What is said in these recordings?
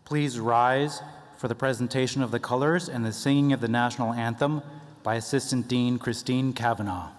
Please rise for the presentation of the colors and the singing of the national anthem by Assistant Dean Christine Kavanaugh.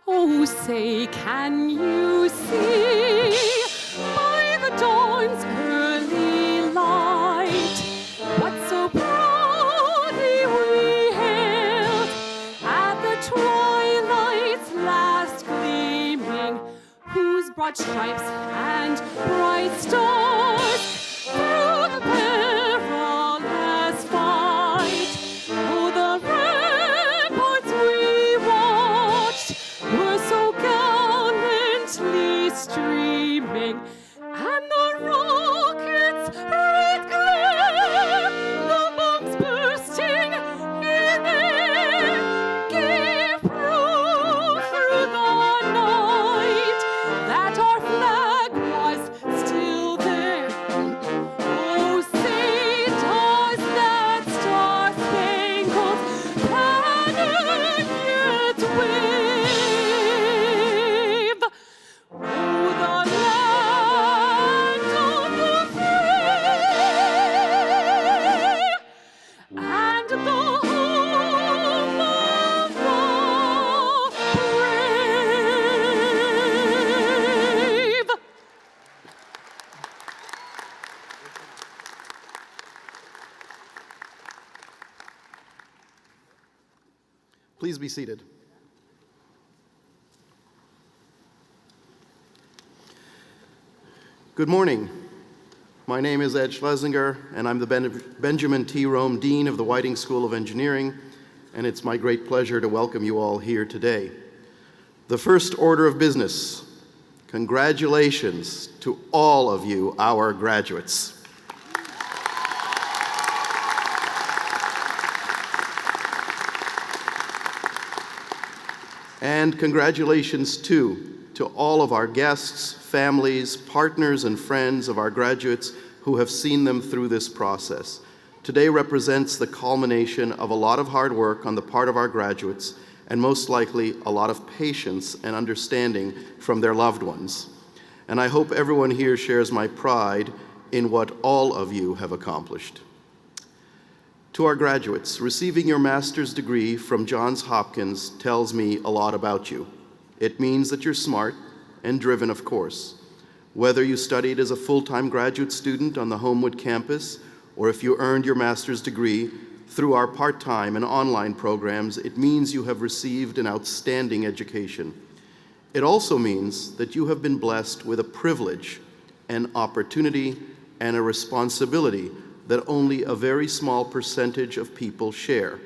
Oh, say, can you see by the dawn's early light what so proudly we hailed at the twilight's last gleaming, whose broad stripes and bright stars through the perilous fight, oh, the ramparts we watched were so gallantly streaming, and the rockets' red glare, the bombs bursting in air, gave proof through the night that our flag was still there. Oh, say does that star-spangled banner yet wave? Oh, the land of the free and the home of the brave. Please be seated. Good morning. My name is Ed Schlesinger, and I'm the Benjamin T. Rome Dean of the Whiting School of Engineering, and it's my great pleasure to welcome you all here today. The first order of business, congratulations to all of you, our graduates. And congratulations, too, to all of our guests, families, partners, and friends of our graduates who have seen them through this process. Today represents the culmination of a lot of hard work on the part of our graduates, and most likely a lot of patience and understanding from their loved ones. And I hope everyone here shares my pride in what all of you have accomplished. To our graduates, receiving your master's degree from Johns Hopkins tells me a lot about you. It means that you're smart and driven, of course. Whether you studied as a full-time graduate student on the Homewood campus, or if you earned your master's degree through our part-time and online programs, it means you have received an outstanding education. It also means that you have been blessed with a privilege, an opportunity, and a responsibility that only a very small percentage of people share.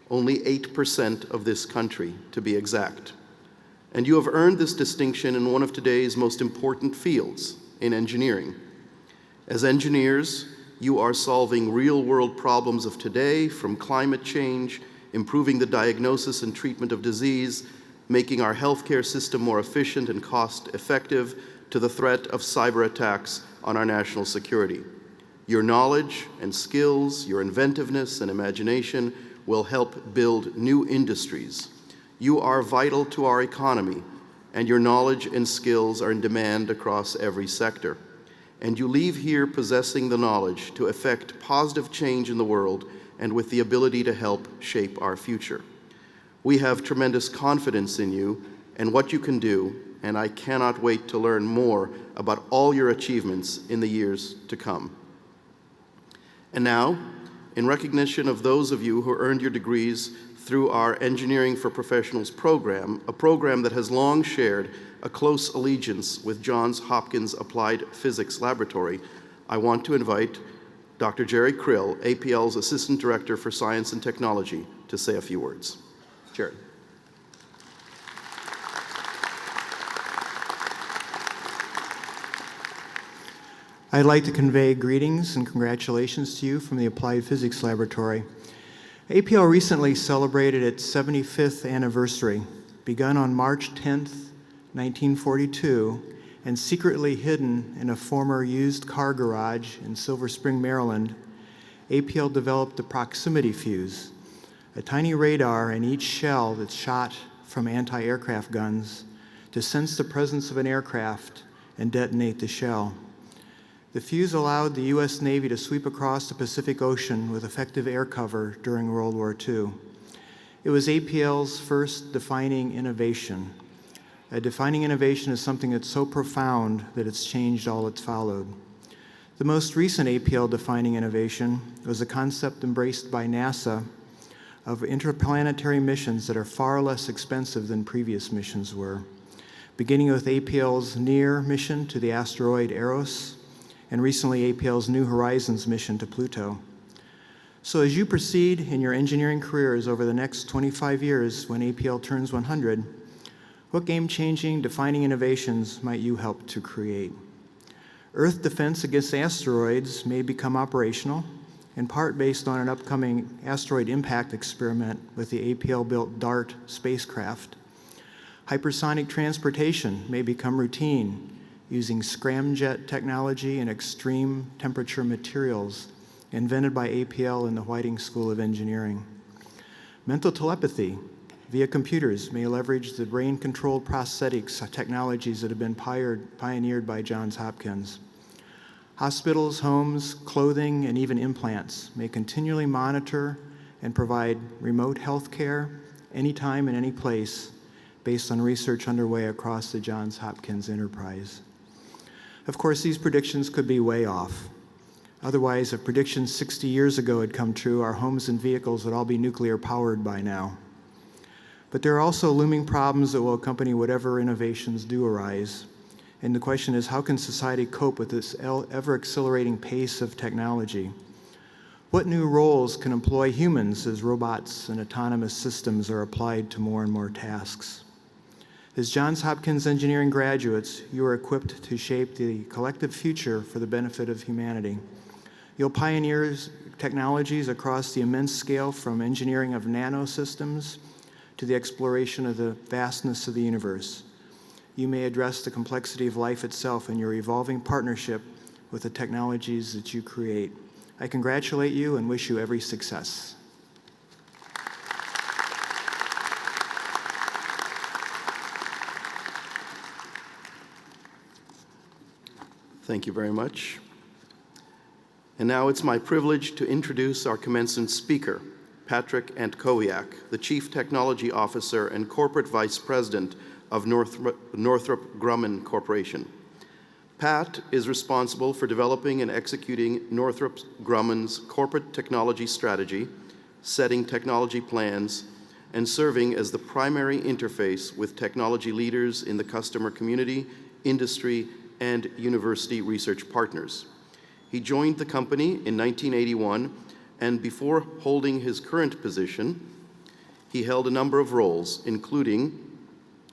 Only 8% of this country, to be exact. And you have earned this distinction in one of today's most important fields, in engineering. As engineers, you are solving real-world problems of today, from climate change, improving the diagnosis and treatment of disease, making our healthcare system more efficient and cost-effective, to the threat of cyber attacks on our national security. Your knowledge and skills, your inventiveness and imagination will help build new industries. You are vital to our economy, and your knowledge and skills are in demand across every sector. And you leave here possessing the knowledge to effect positive change in the world and with the ability to help shape our future. We have tremendous confidence in you and what you can do, and I cannot wait to learn more about all your achievements in the years to come. And now, in recognition of those of you who earned your degrees through our Engineering for Professionals program, a program that has long shared a close allegiance with Johns Hopkins Applied Physics Laboratory, I want to invite Dr. Jerry Krill, APL's Assistant Director for Science and Technology, to say a few words. Jerry. I'd like to convey greetings and congratulations to you from the Applied Physics Laboratory. APL recently celebrated its 75th anniversary, begun on March 10th, 1942, and secretly hidden in a former used car garage in Silver Spring, Maryland. APL developed the proximity fuse, a tiny radar in each shell that's shot from anti-aircraft guns to sense the presence of an aircraft and detonate the shell. The fuse allowed the U.S. Navy to sweep across the Pacific Ocean with effective air cover during World War II. It was APL's first defining innovation. A defining innovation is something that's so profound that it's changed all that's followed. The most recent APL defining innovation was a concept embraced by NASA of interplanetary missions that are far less expensive than previous missions were, beginning with APL's NEAR mission to the asteroid Eros, and recently APL's New Horizons mission to Pluto. So as you proceed in your engineering careers over the next 25 years when APL turns 100, what game-changing, defining innovations might you help to create? Earth defense against asteroids may become operational, in part based on an upcoming asteroid impact experiment with the APL-built DART spacecraft. Hypersonic transportation may become routine, using scramjet technology and extreme temperature materials invented by APL in the Whiting School of Engineering. Mental telepathy via computers may leverage the brain-controlled prosthetics technologies that have been pioneered by Johns Hopkins. Hospitals, homes, clothing, and even implants may continually monitor and provide remote health care anytime and any place based on research underway across the Johns Hopkins enterprise. Of course, these predictions could be way off. Otherwise, if predictions 60 years ago had come true, our homes and vehicles would all be nuclear powered by now. But there are also looming problems that will accompany whatever innovations do arise. And the question is, how can society cope with this ever-accelerating pace of technology? What new roles can employ humans as robots and autonomous systems are applied to more and more tasks? As Johns Hopkins engineering graduates, you are equipped to shape the collective future for the benefit of humanity. You'll pioneer technologies across the immense scale from engineering of nanosystems to the exploration of the vastness of the universe. You may address the complexity of life itself in your evolving partnership with the technologies that you create. I congratulate you and wish you every success. Thank you very much. And now it's my privilege to introduce our commencement speaker, Patrick Antkowiak, the Chief Technology Officer and Corporate Vice President of Northrop Grumman Corporation. Pat is responsible for developing and executing Northrop Grumman's corporate technology strategy, setting technology plans, and serving as the primary interface with technology leaders in the customer community, industry, and university research partners. He joined the company in 1981, and before holding his current position, he held a number of roles, including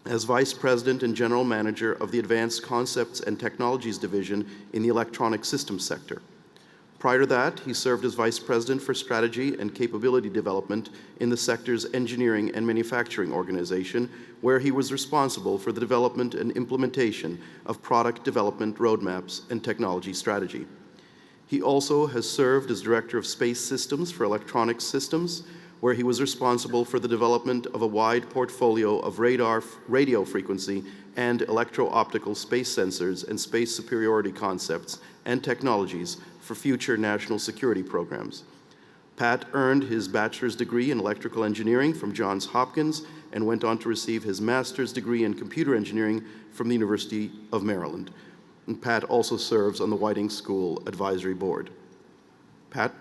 as Vice President and General Manager of the Advanced Concepts and Technologies Division in the electronic systems sector. Prior to that, he served as Vice President for Strategy and Capability Development in the sector's Engineering and Manufacturing Organization, where he was responsible for the development and implementation of product development roadmaps and technology strategy. He also has served as Director of Space Systems for Electronic Systems, where he was responsible for the development of a wide portfolio of radar, radio frequency, and electro-optical space sensors and space superiority concepts and technologies for future national security programs. Pat earned his bachelor's degree in electrical engineering from Johns Hopkins and went on to receive his master's degree in computer engineering from the University of Maryland. And Pat also serves on the Whiting School Advisory Board. Pat?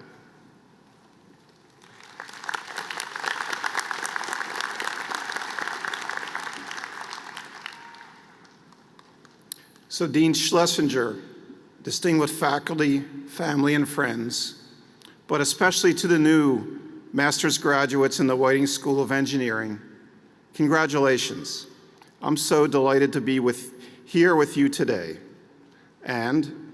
So Dean Schlesinger, distinguished faculty, family, and friends, but especially to the new master's graduates in the Whiting School of Engineering, congratulations. I'm so delighted to be here with you today. And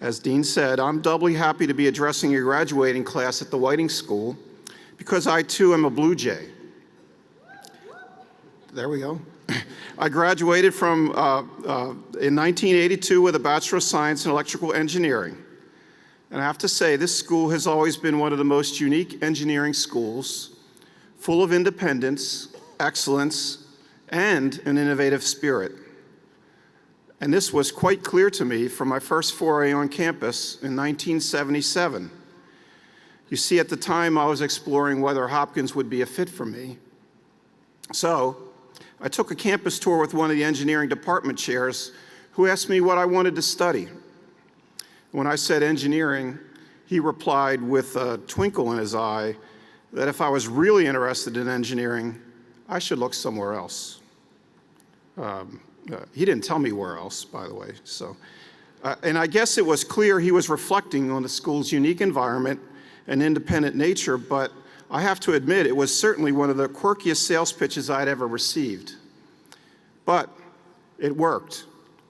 As Dean said, I'm doubly happy to be addressing your graduating class at the Whiting School because I too am a Blue Jay. There we go. I graduated in 1982 with a Bachelor of Science in Electrical Engineering. And I have to say, this school has always been one of the most unique engineering schools, full of independence, excellence, and an innovative spirit. And this was quite clear to me from my first foray on campus in 1977. You see, at the time, I was exploring whether Hopkins would be a fit for me. So I took a campus tour with one of the engineering department chairs who asked me what I wanted to study. When I said engineering, he replied with a twinkle in his eye that if I was really interested in engineering, I should look somewhere else. He didn't tell me where else, by the way. And I guess it was clear he was reflecting on the school's unique environment and independent nature, but I have to admit it was certainly one of the quirkiest sales pitches I'd ever received. But it worked,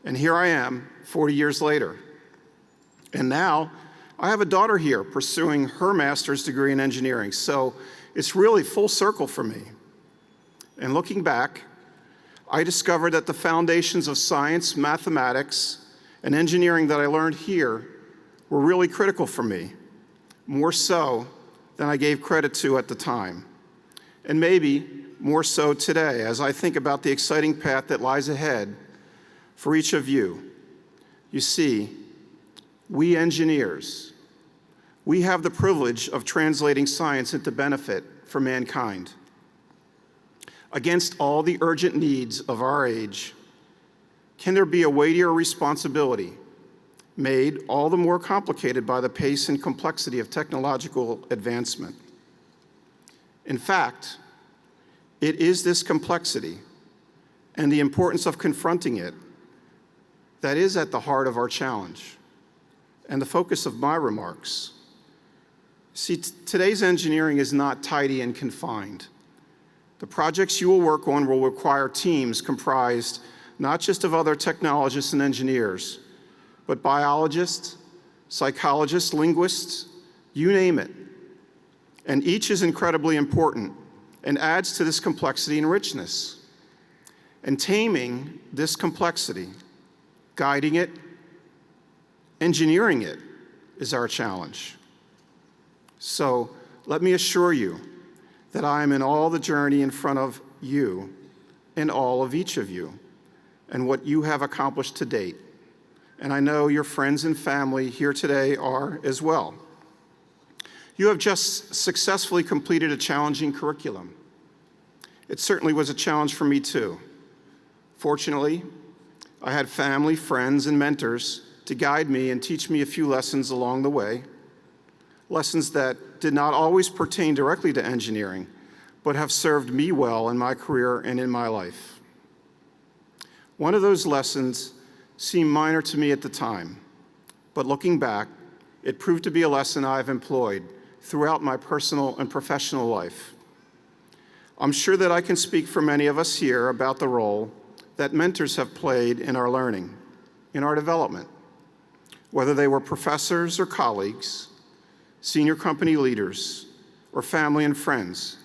and here I am 40 years later. And now I have a daughter here pursuing her master's degree in engineering, so it's really full circle for me. And looking back, I discovered that the foundations of science, mathematics, and engineering that I learned here were really critical for me, more so than I gave credit to at the time. And maybe more so today as I think about the exciting path that lies ahead for each of you. You see, we engineers, we have the privilege of translating science into benefit for mankind. Against all the urgent needs of our age, can there be a weightier responsibility made all the more complicated by the pace and complexity of technological advancement? In fact, it is this complexity and the importance of confronting it that is at the heart of our challenge and the focus of my remarks. See, today's engineering is not tidy and confined. The projects you will work on will require teams comprised not just of other technologists and engineers, but biologists, psychologists, linguists, you name it. And each is incredibly important and adds to this complexity and richness. And taming this complexity, guiding it, engineering it, is our challenge. So let me assure you that I am in all the journey in front of you and all of each of you and what you have accomplished to date. And I know your friends and family here today are as well. You have just successfully completed a challenging curriculum. It certainly was a challenge for me too. Fortunately, I had family, friends, and mentors to guide me and teach me a few lessons along the way, lessons that did not always pertain directly to engineering, but have served me well in my career and in my life. One of those lessons seemed minor to me at the time, but looking back, it proved to be a lesson I've employed throughout my personal and professional life. I'm sure that I can speak for many of us here about the role that mentors have played in our learning, in our development, whether they were professors or colleagues, senior company leaders, or family and friends.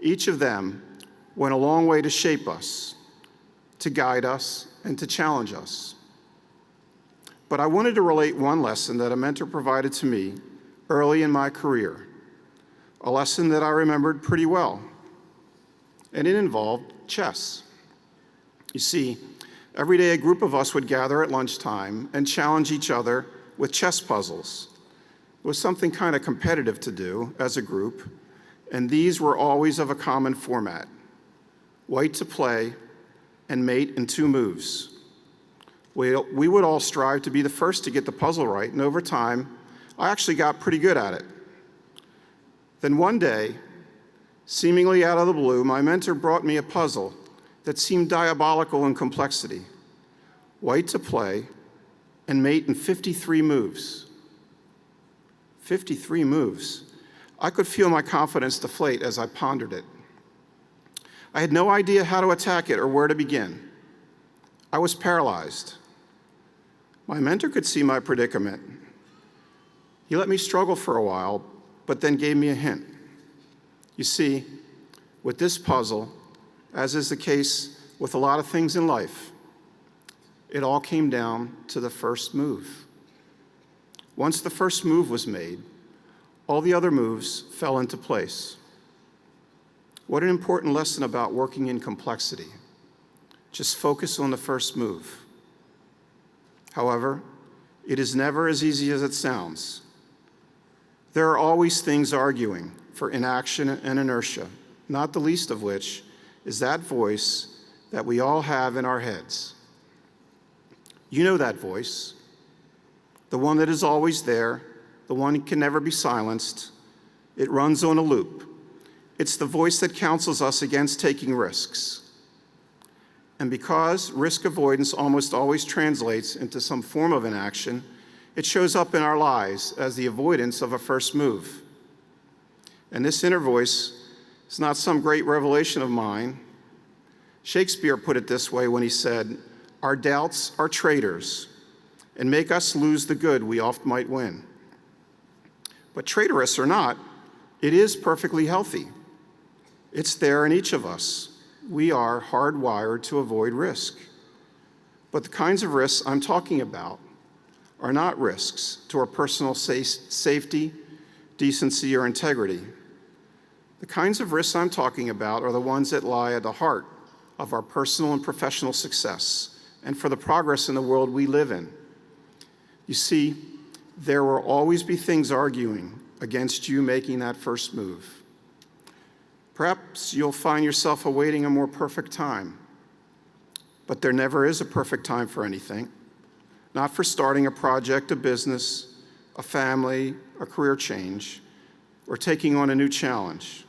Each of them went a long way to shape us, to guide us, and to challenge us. But I wanted to relate one lesson that a mentor provided to me early in my career, a lesson that I remembered pretty well, and it involved chess. You see, every day a group of us would gather at lunchtime and challenge each other with chess puzzles. It was something kind of competitive to do as a group, and these were always of a common format: white to play and mate in 2 moves. We would all strive to be the first to get the puzzle right, and over time, I actually got pretty good at it. Then one day, seemingly out of the blue, my mentor brought me a puzzle that seemed diabolical in complexity: white to play and mate in 53 moves. 53 moves. I could feel my confidence deflate as I pondered it. I had no idea how to attack it or where to begin. I was paralyzed. My mentor could see my predicament. He let me struggle for a while, but then gave me a hint. You see, with this puzzle, as is the case with a lot of things in life, it all came down to the first move. Once the first move was made, all the other moves fell into place. What an important lesson about working in complexity. Just focus on the first move. However, it is never as easy as it sounds. There are always things arguing for inaction and inertia, not the least of which is that voice that we all have in our heads. You know that voice, the one that is always there, the one that can never be silenced. It runs on a loop. It's the voice that counsels us against taking risks. And because risk avoidance almost always translates into some form of inaction, it shows up in our lives as the avoidance of a first move. And this inner voice is not some great revelation of mine. Shakespeare put it this way when he said, "Our doubts are traitors and make us lose the good we oft might win." But traitorous or not, it is perfectly healthy. It's there in each of us. We are hardwired to avoid risk. But the kinds of risks I'm talking about are not risks to our personal safety, decency, or integrity. The kinds of risks I'm talking about are the ones that lie at the heart of our personal and professional success and for the progress in the world we live in. You see, there will always be things arguing against you making that first move. Perhaps you'll find yourself awaiting a more perfect time, but there never is a perfect time for anything, not for starting a project, a business, a family, a career change, or taking on a new challenge.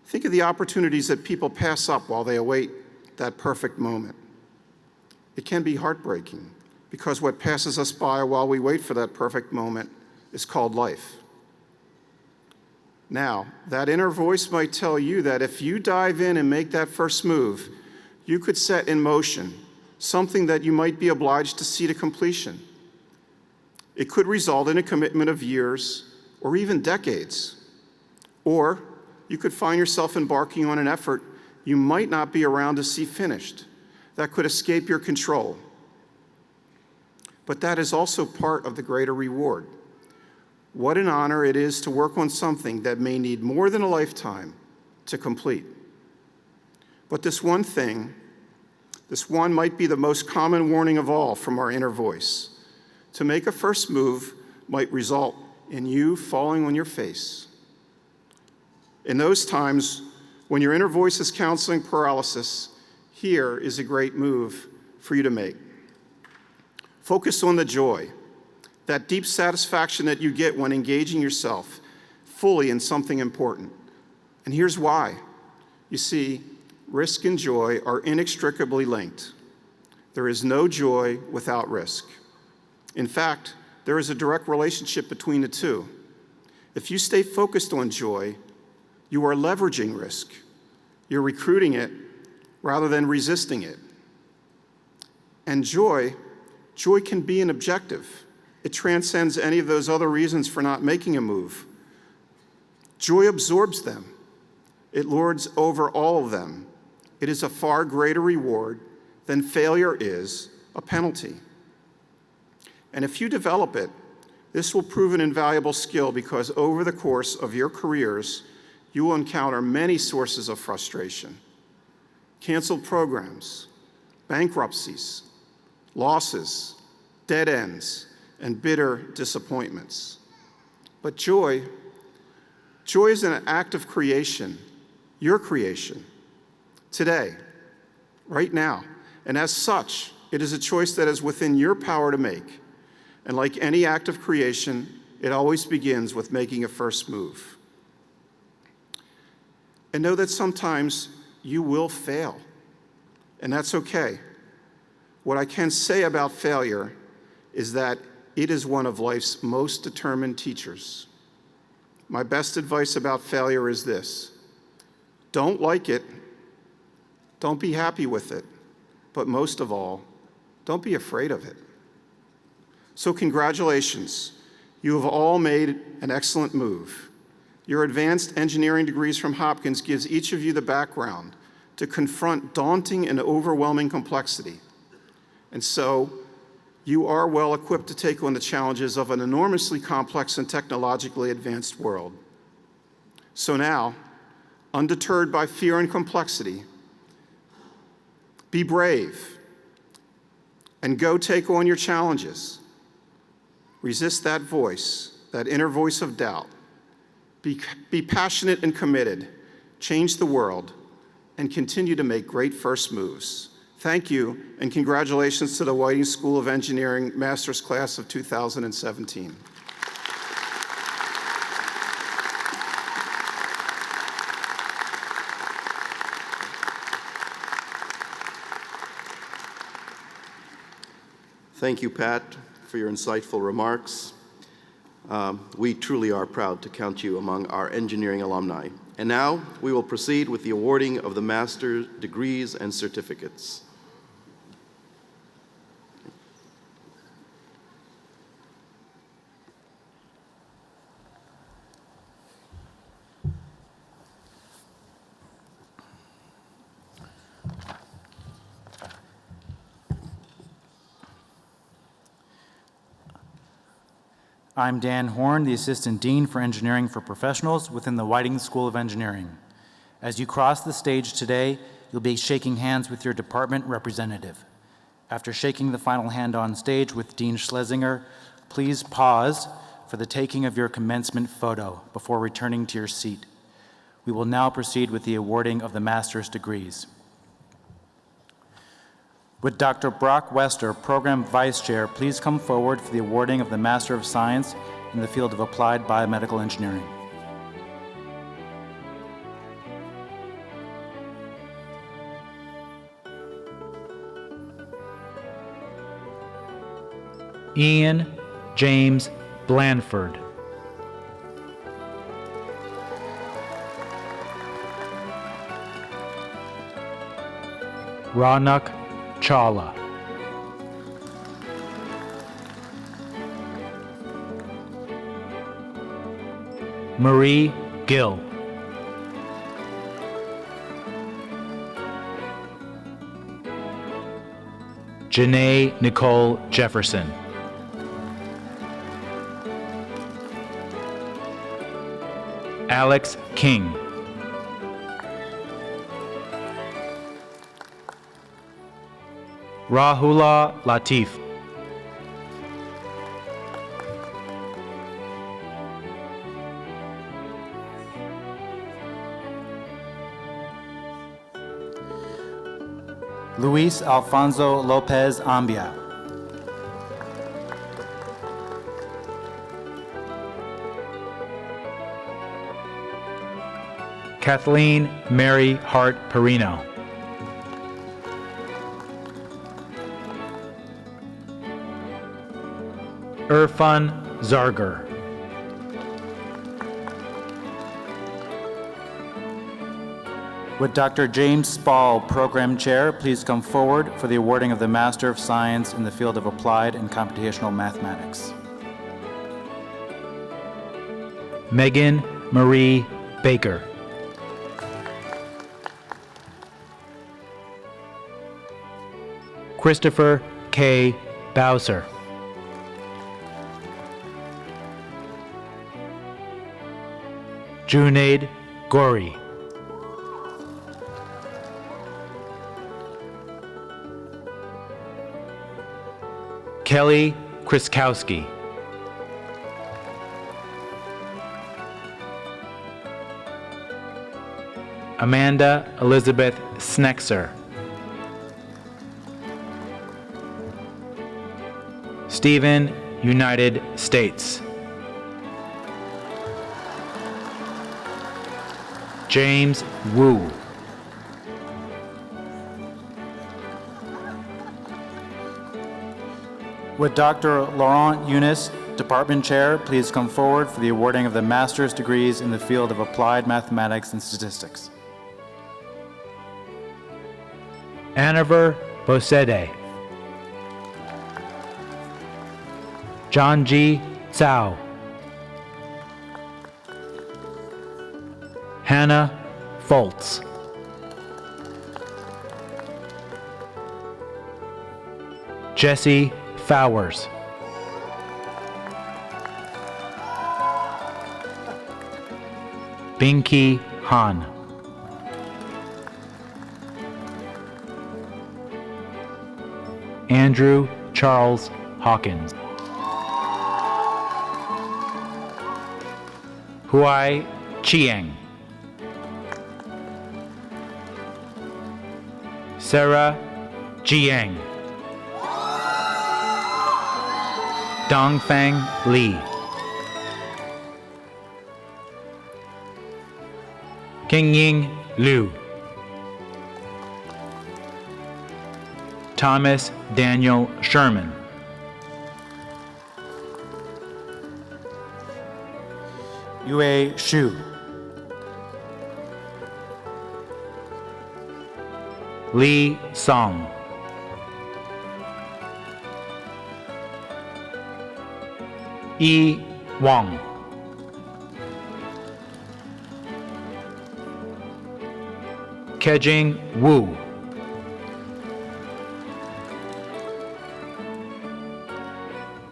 Think of the opportunities that people pass up while they await that perfect moment. It can be heartbreaking because what passes us by while we wait for that perfect moment is called life. Now, that inner voice might tell you that if you dive in and make that first move, you could set in motion something that you might be obliged to see to completion. It could result in a commitment of years or even decades. Or you could find yourself embarking on an effort you might not be around to see finished that could escape your control. But that is also part of the greater reward. What an honor it is to work on something that may need more than a lifetime to complete. But this one might be the most common warning of all from our inner voice. To make a first move might result in you falling on your face. In those times when your inner voice is counseling paralysis, here is a great move for you to make. Focus on the joy, that deep satisfaction that you get when engaging yourself fully in something important. And here's why. You see, risk and joy are inextricably linked. There is no joy without risk. In fact, there is a direct relationship between the two. If you stay focused on joy, you are leveraging risk. You're recruiting it rather than resisting it. And joy can be an objective. It transcends any of those other reasons for not making a move. Joy absorbs them. It lords over all of them. It is a far greater reward than failure is a penalty. And if you develop it, this will prove an invaluable skill because over the course of your careers, you will encounter many sources of frustration. Canceled programs, bankruptcies, losses, dead ends, and bitter disappointments. But joy is an act of creation, your creation, today, right now. And as such, it is a choice that is within your power to make. And like any act of creation, it always begins with making a first move. And know that sometimes you will fail, and that's okay. What I can say about failure is that it is one of life's most determined teachers. My best advice about failure is this: don't like it, don't be happy with it, but most of all, don't be afraid of it. So congratulations. You have all made an excellent move. Your advanced engineering degrees from Hopkins gives each of you the background to confront daunting and overwhelming complexity. And so, you are well equipped to take on the challenges of an enormously complex and technologically advanced world. So now, undeterred by fear and complexity, be brave and go take on your challenges. Resist that voice, that inner voice of doubt. Be passionate and committed, change the world, and continue to make great first moves. Thank you, and congratulations to the Whiting School of Engineering Master's Class of 2017. Thank you, Pat, for your insightful remarks. We truly are proud to count you among our engineering alumni. And now we will proceed with the awarding of the master's degrees and certificates. I'm Dan Horn, the Assistant Dean for Engineering for Professionals within the Whiting School of Engineering. As you cross the stage today, you'll be shaking hands with your department representative. After shaking the final hand on stage with Dean Schlesinger, please pause for the taking of your commencement photo before returning to your seat. We will now proceed with the awarding of the master's degrees. Would Dr. Brock Wester, Program Vice Chair, please come forward for the awarding of the Master of Science in the field of Applied Biomedical Engineering. Ian James Blandford. Ronak Chawla. Marie Gill. Janae Nicole Jefferson. Alex King. Rahula Latif. Luis Alfonso Lopez Ambia. Kathleen Mary Hart Perino. Irfan Zargar. Would Dr. James Spall, Program Chair, please come forward for the awarding of the Master of Science in the field of Applied and Computational Mathematics. Megan Marie Baker. Christopher K. Bowser. Junaid Gori. Kelly Kriskowski. Amanda Elizabeth Snexer. Stephen United States. James Wu. Would Dr. Laurent Eunice, Department Chair, please come forward for the awarding of the master's degrees in the field of Applied Mathematics and Statistics. Aniver Bosede. Johnji Tsao, Hannah Foltz, Jesse Fowers, Binky Han, Andrew Charles Hawkins, Huai Chiang, Sarah Jiang, Dongfang Li, Kingying Liu, Thomas Daniel Sherman, JHU, Lee Song, Yi Wang, Kejing Wu,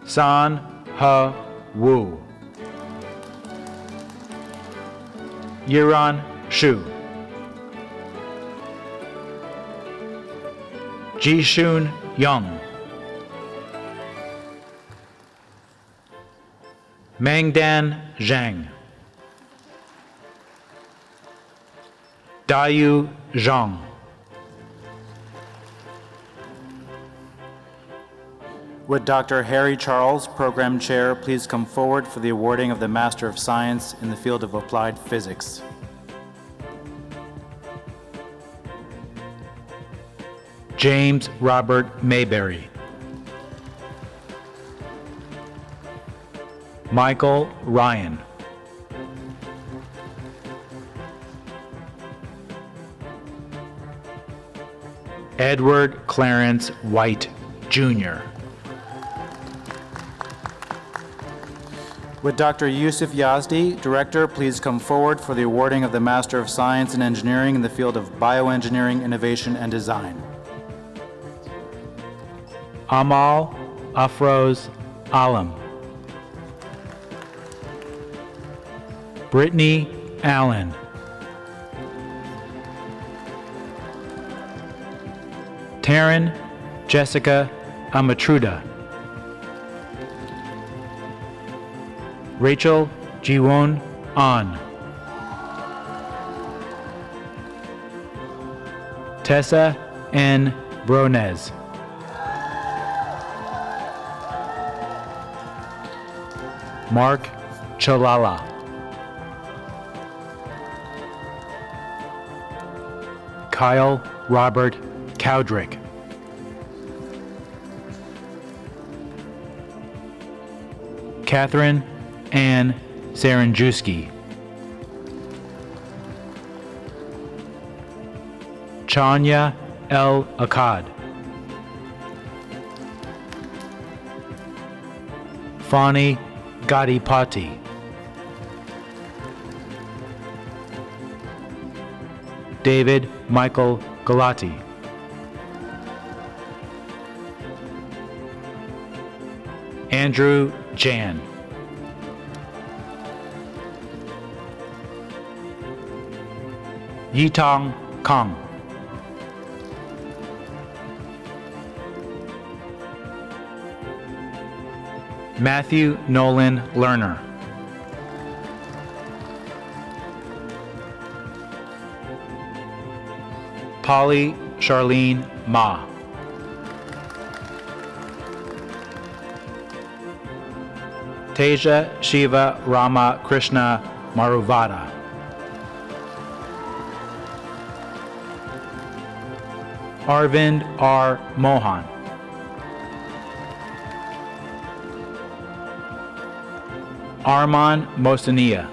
San He Wu, Yiran Shu, Jishun Young, Mangdan Zhang, Dayu Zhang, Would Dr. Harry Charles, Program Chair, please come forward for the awarding of the Master of Science in the field of Applied Physics? James Robert Mayberry, Michael Ryan, Edward Clarence White, Jr., Would Dr. Yusuf Yazdi, Director, please come forward for the awarding of the Master of Science in Engineering in the field of Bioengineering, Innovation, and Design? Amal Afroz Alam, Brittany Allen, Taryn Jessica Amatruda, Rachel Jiwon An, Tessa N. Bronez, Mark Chalala, Kyle Robert Cowdrick, Catherine Ann Saranjuski, Chanya L. Akkad, Fani Gadipati, David Michael Galati, Andrew Jan, Yitong Kong, Matthew Nolan Lerner, Polly Charlene Ma, Teja Shiva Rama Krishna Maruvada, Arvind R. Mohan, Arman Mosania,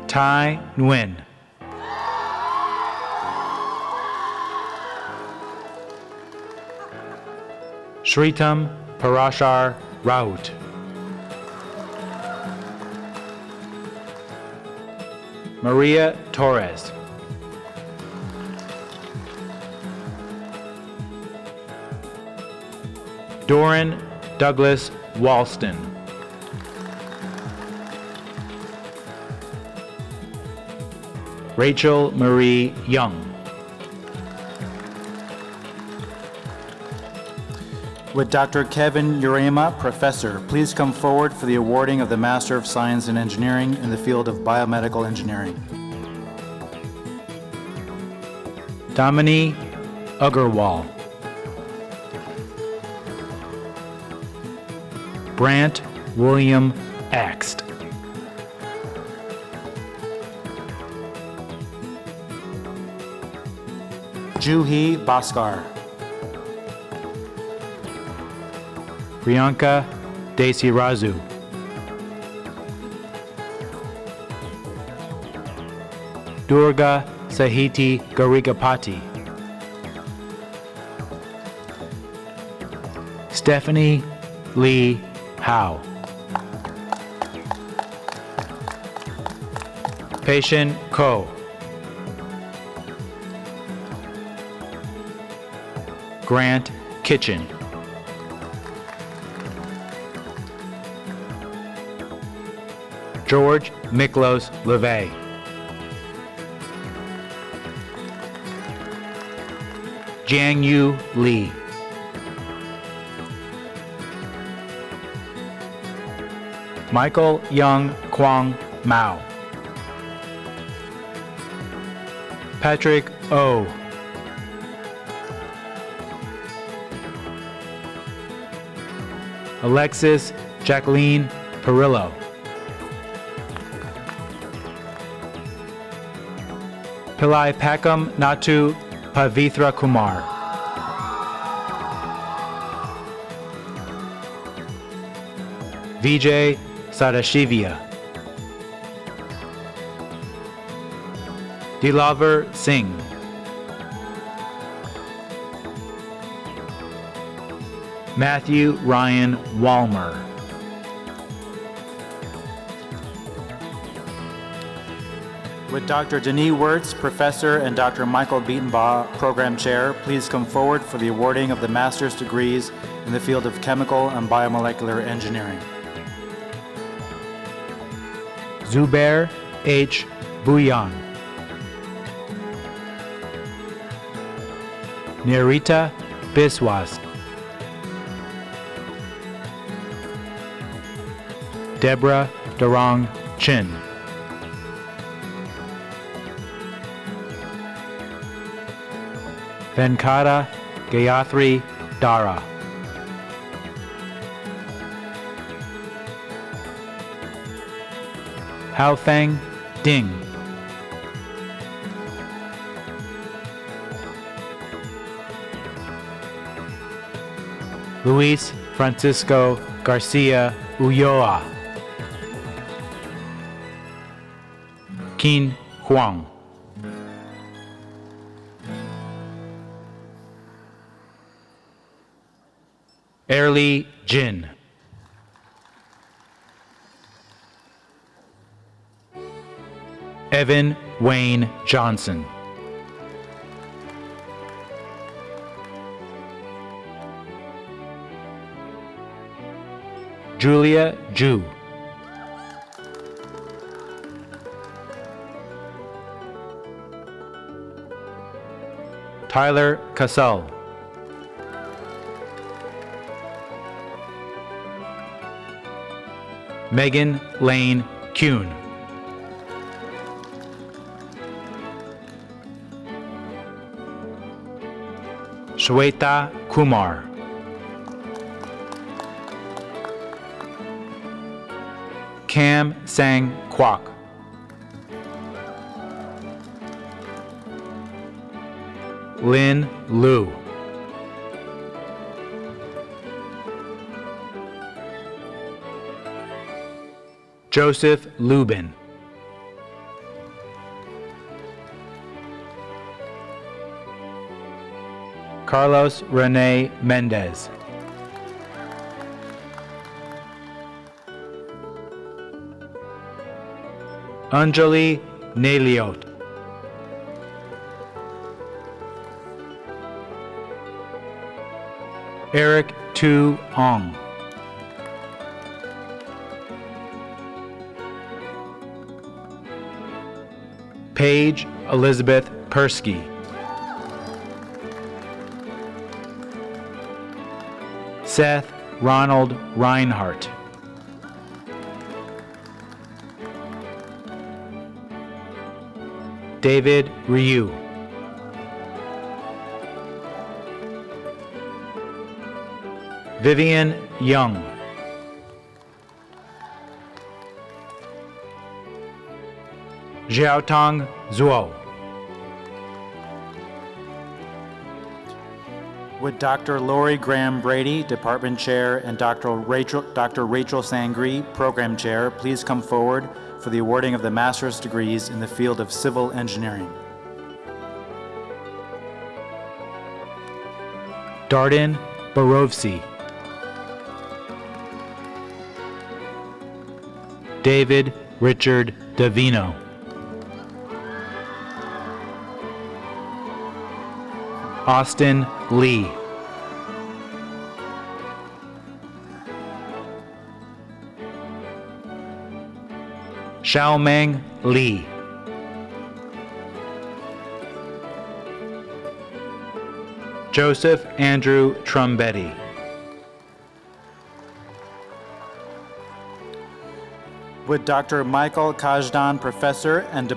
Tai Nguyen, Shritam Parashar Raut. Maria Torres. Doran Douglas Walston. Rachel Marie Young. Would Dr. Kevin Urema, Professor, please come forward for the awarding of the Master of Science in Engineering in the field of Biomedical Engineering. Damini Agarwal. Brant William Axt. Juhi Bhaskar. Priyanka Desirazu. Durga Sahiti Garigapati. Stephanie Lee Howe. Patient Ko. Grant Kitchen. George Miklos LeVay. Jiang Yu Lee. Michael Young Kwang Mao. Patrick O. Alexis Jacqueline Perillo. Pillai Pakam Natu Pavithra Kumar. Vijay Sadashivia. Dilaver Singh. Matthew Ryan Walmer. Would Dr. Denis Wirtz, Professor, and Dr. Michael Beatonbaugh, Program Chair, please come forward for the awarding of the master's degrees in the field of chemical and biomolecular engineering. Zubair H. Bhuyan. Nirita Biswas. Deborah Darong Chin. Venkata Gayatri Dara. Haofeng Ding. Luis Francisco Garcia Ulloa. Qin Huang. Erly Jin. Evan Wayne Johnson. Julia Ju. Tyler Casal. Megan Lane Kuhn. Shweta Kumar. Cam Sang Kwok. Lin Liu. Joseph Lubin. Carlos Rene Mendez. Anjali Neliot. Eric Tu Ong. Paige Elizabeth Persky. Seth Ronald Reinhardt. David Ryu. Vivian Young. Xiaotong Zhuo. Would Dr. Lori Graham Brady, Department Chair, and Dr. Rachel Sangri, Program Chair, please come forward for the awarding of the master's degrees in the field of civil engineering? Darden Borovsi. David Richard Davino. Austin Lee. Xiaomeng Li. Joseph Andrew Trumbetti. Would Dr. Michael Kajdan, Professor, and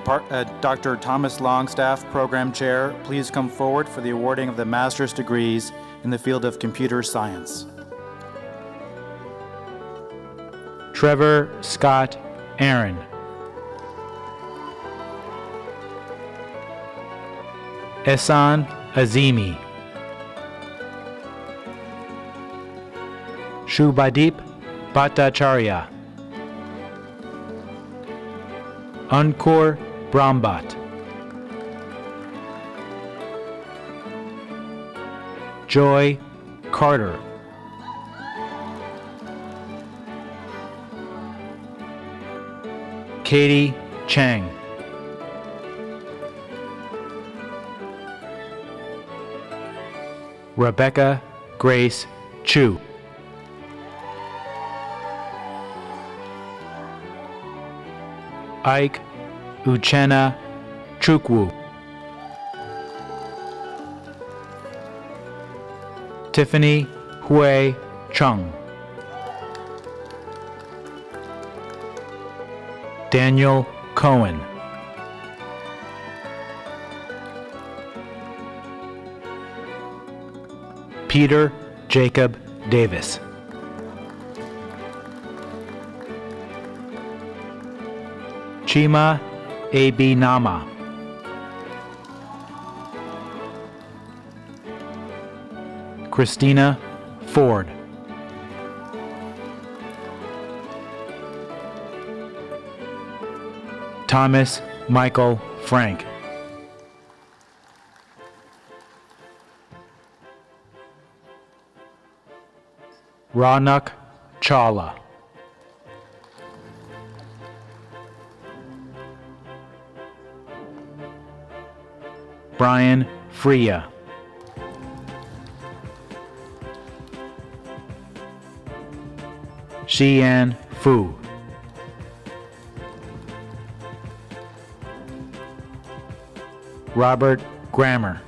Dr. Thomas Longstaff, Program Chair, please come forward for the awarding of the master's degrees in the field of computer science? Trevor Scott Aaron. Ehsan Azimi. Shubhadeep Bhattacharya. Ankur Brahmbat. Joy Carter. Katie Chang. Rebecca Grace Chu. Ike Uchenna Chukwu. Tiffany Hui Chung. Daniel Cohen. Peter Jacob Davis. Chima Abinama. Christina Ford. Thomas Michael Frank. Ronak Chawla. Brian Freya. Xian Fu. Robert Grammer.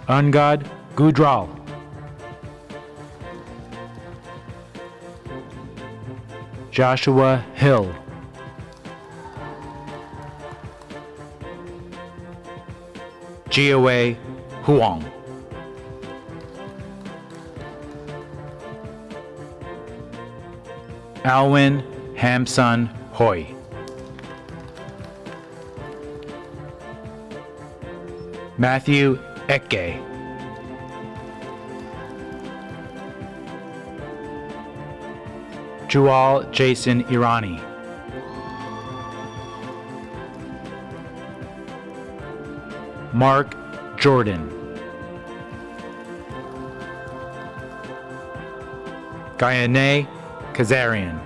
Angad Gudral. Joshua Hill. Jiawei Huang. Alwyn Hamsun Hoy. Matthew Eke. Jual Jason Irani. Mark Jordan. Gayane Kazarian.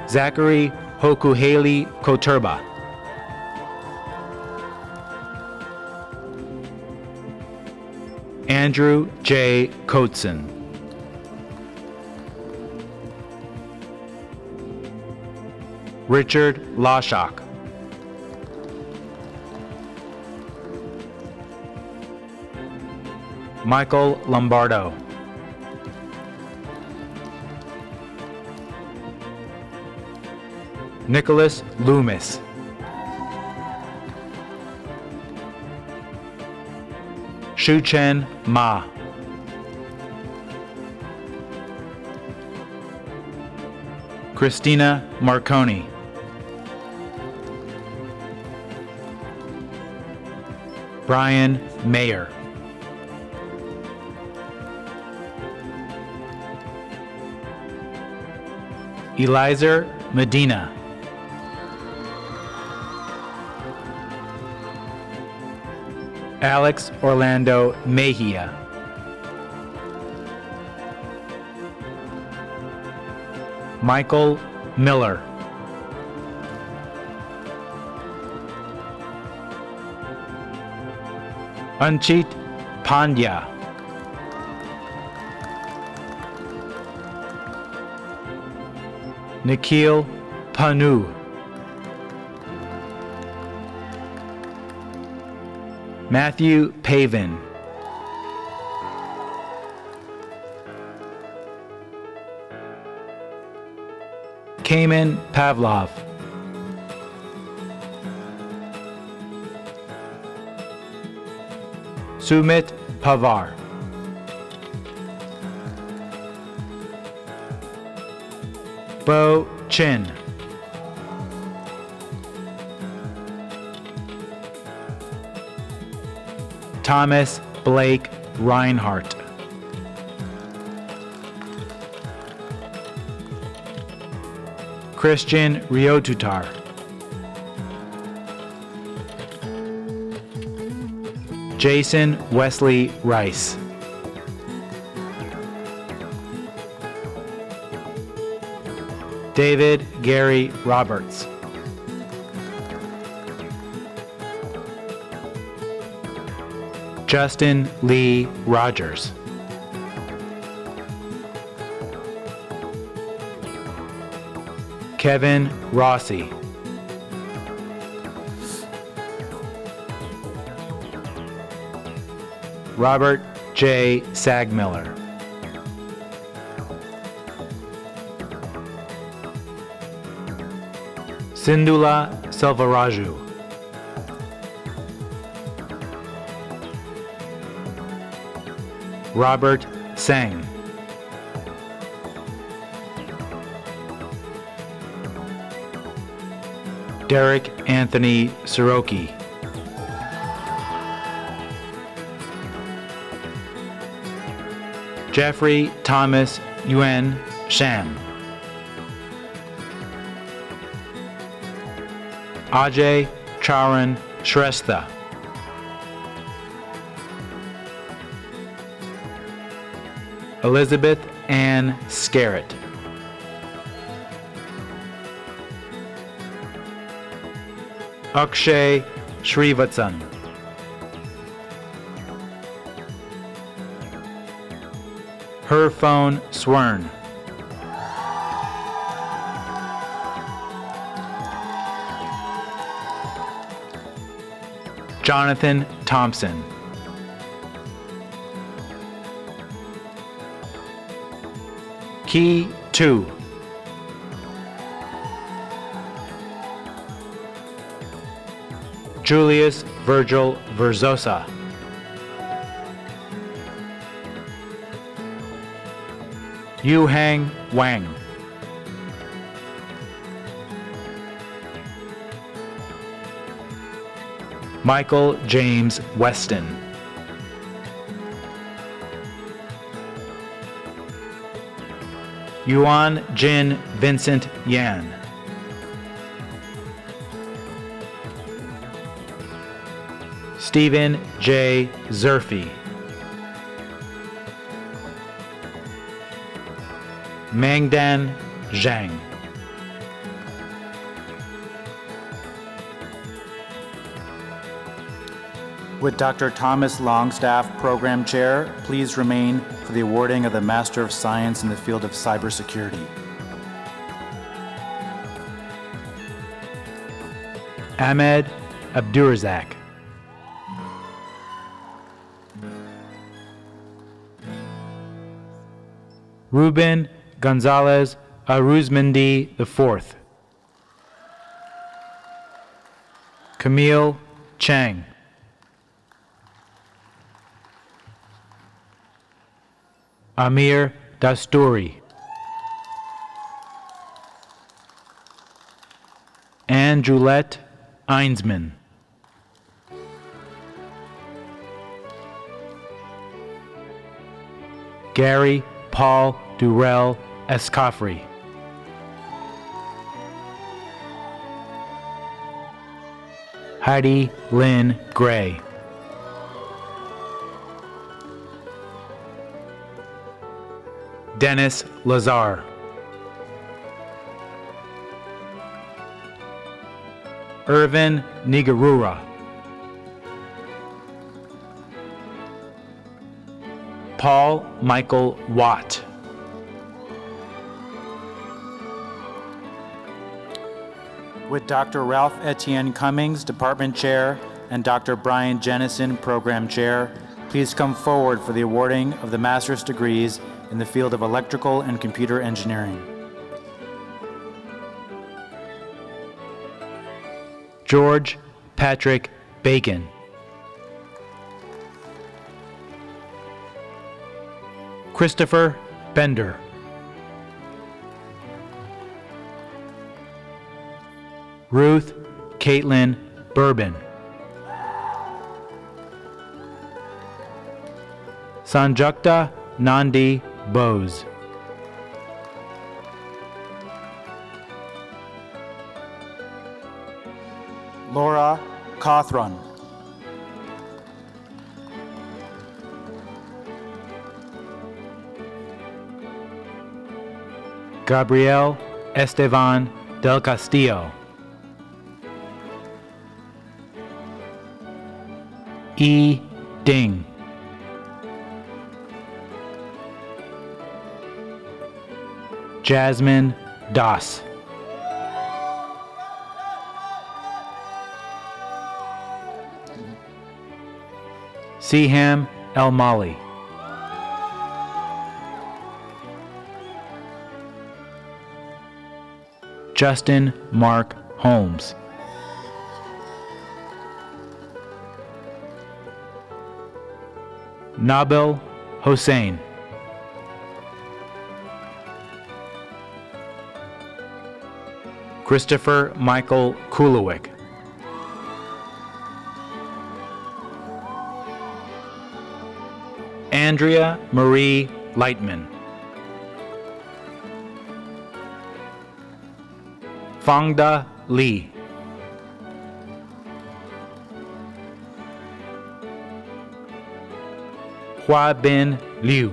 Zachary Hokuhele Koturba. Andrew J. Coatson. Richard Lashak. Michael Lombardo. Nicholas Loomis. Shuchen Ma. Christina Marconi. Brian Mayer. Elizer Medina. Alex Orlando Mejia. Michael Miller. Anchit Pandya. Nikhil Panu. Matthew Pavin. Cayman Pavlov. Sumit Pavar. Bo Chin. Thomas Blake Reinhardt. Christian Riotutar. Jason Wesley Rice. David Gary Roberts. Justin Lee Rogers. Kevin Rossi. Robert J. Sagmiller. Sindula Selvaraju. Robert Sang. Derek Anthony Siroki. Jeffrey Thomas Yuen Sham. Ajay Charan Shrestha. Elizabeth Ann Scarrett. Akshay Srivatsan. Herphone Swern. Jonathan Thompson. Key 2. Julius Virgil Verzosa. Yu Hang Wang. Michael James Weston. Yuan Jin Vincent Yan. Stephen J. Zerfy. Mangdan Zhang. Would Dr. Thomas Longstaff, Program Chair, please remain for the awarding of the Master of Science in the field of cybersecurity? Ahmed Abdurazak. Ruben Gonzalez Aruzmendi IV. Camille Chang. Amir Dasturi. Anne Julette Einsman. Gary Paul Durrell Escoffery. Heidi Lynn Gray. Dennis Lazar. Irvin Nigarura. Paul Michael Watt. Would Dr. Ralph Etienne Cummings, Department Chair, and Dr. Brian Jennison, Program Chair, please come forward for the awarding of the master's degrees in the field of electrical and computer engineering? George Patrick Bacon. Christopher Bender. Ruth Caitlin Bourbon. Sanjukta Nandi Bose. Laura Cawthron. Gabriel Estevan del Castillo. E. Ding. Jasmine Das. Siham El Mali. Justin Mark Holmes. Nabil Hossein. Christopher Michael Kulowick. Andrea Marie Lightman. Fangda Lee. Hua Bin Liu.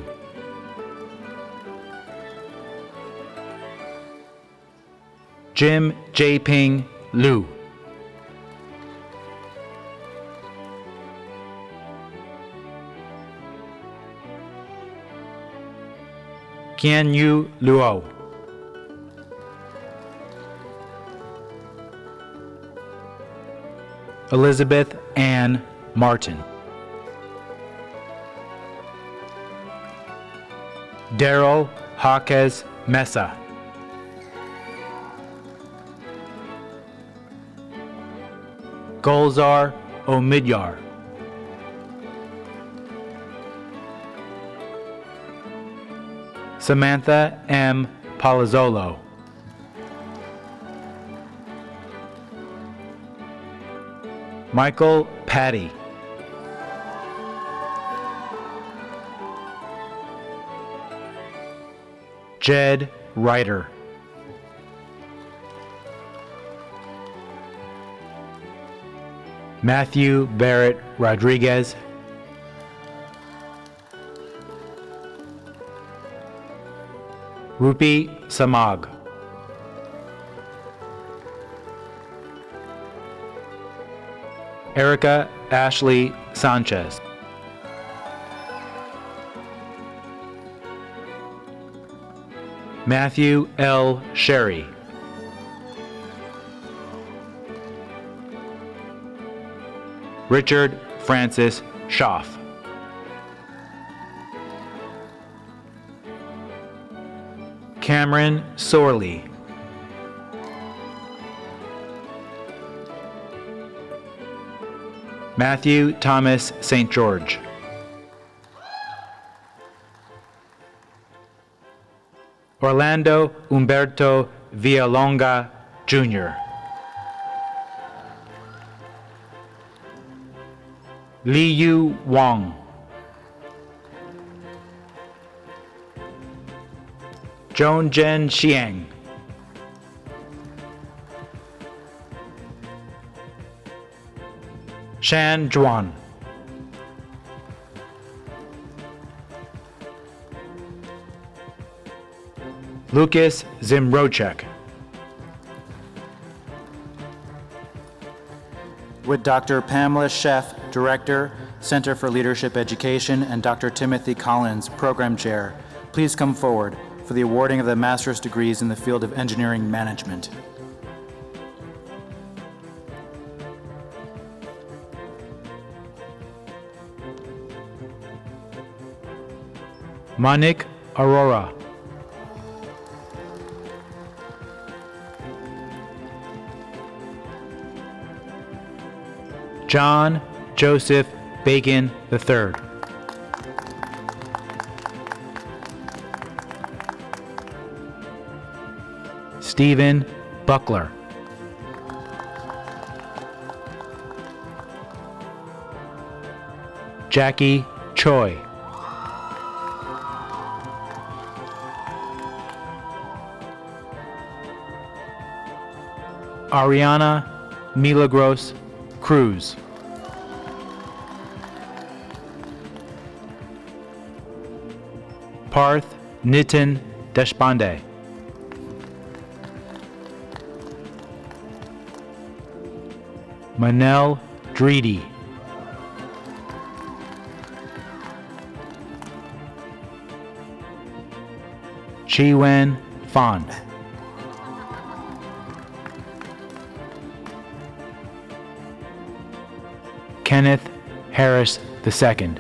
Jim J. Ping Liu. Qian Yu Luo. Elizabeth Ann Martin. Daryl Jaquez Mesa. Golzar Omidyar. Samantha M. Palazzolo. Michael Patty. Jed Ryder. Matthew Barrett Rodriguez. Rupi Samag. Erica Ashley Sanchez. Matthew L. Sherry. Richard Francis Schaff. Cameron Sorley. Matthew Thomas St. George. Orlando Umberto Villalonga, Jr. Li Yu Wang. Joan Jen Xiang. Shan Zhuan. Lucas Zimrochek. Would Dr. Pamela Sheff, Director, Center for Leadership Education, and Dr. Timothy Collins, Program Chair, please come forward for the awarding of the master's degrees in the field of engineering management. Manik Arora. John Joseph Bacon III. Stephen Buckler. Jackie Choi. Ariana Milagros Cruz. Parth Nitin Deshpande. Manel Dreedy. Chi-Wen Fan. Kenneth Harris II.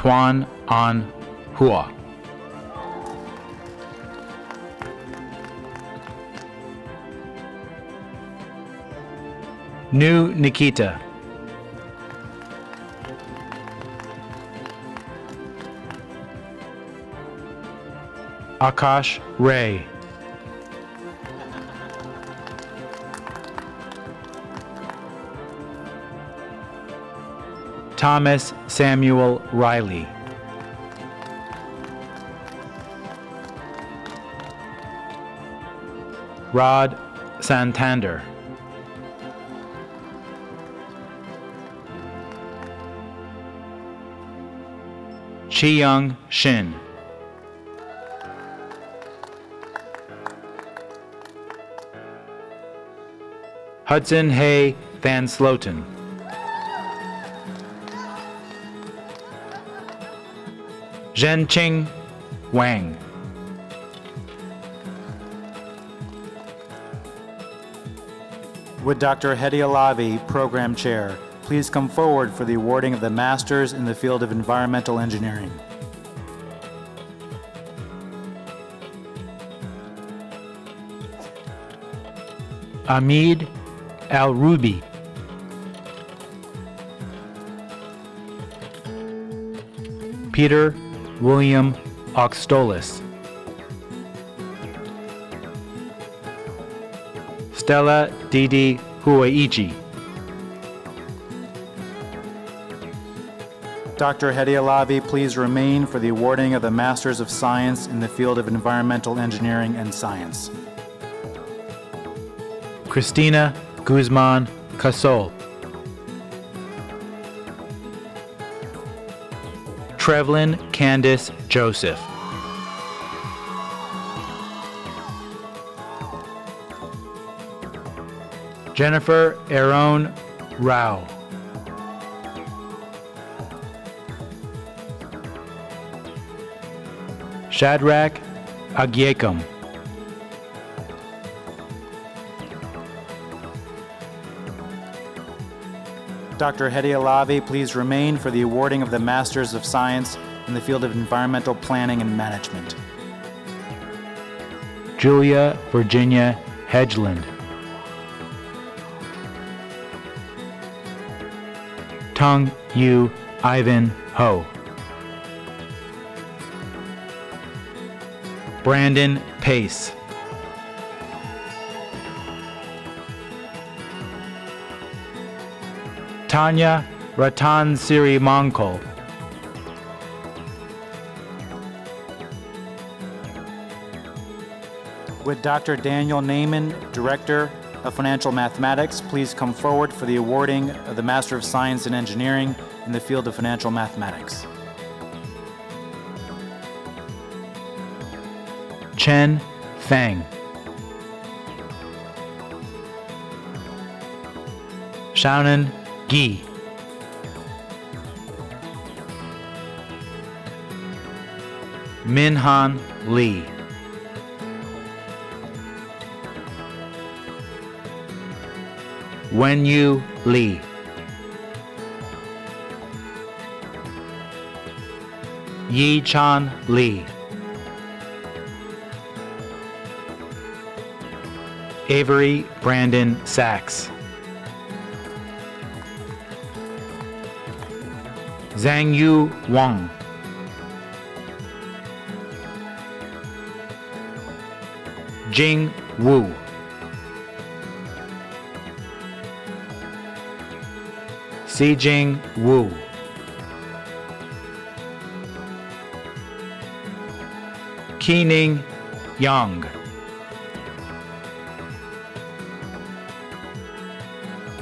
Tuan An Hua. New Nikita. Akash Ray. Thomas Samuel Riley. Rod Santander. Chi-Young Shin. Hudson Hay Van Sloten. Zhenqing Wang. Would Dr. Hedi Alavi, Program Chair, please come forward for the awarding of the Masters in the field of Environmental Engineering. Amid Al-Rubi. Peter William Oxtolis. Stella Didi Huaichi. Dr. Hedi Alavi, please remain for the awarding of the Masters of Science in the field of Environmental Engineering and Science. Christina Guzman Casol. Trevlyn Candice Joseph. Jennifer Aaron Rao. Shadrach Agyekum. Dr. Hedi Alavi, please remain for the awarding of the Masters of Science in the field of Environmental Planning and Management. Julia Virginia Hedgeland. Tung Yu Ivan Ho. Brandon Pace. Tanya Ratan Siri Mankol. Would Dr. Daniel Naiman, Director of Financial Mathematics, please come forward for the awarding of the Master of Science in Engineering in the field of Financial Mathematics. Chen Fang. Shannon Gi. Minhan Lee. Wenyu Lee. Yi Chan Lee. Avery Brandon Sachs. Zhangyu Wang. Jing Wu. Sijing Wu. Keaning Yang.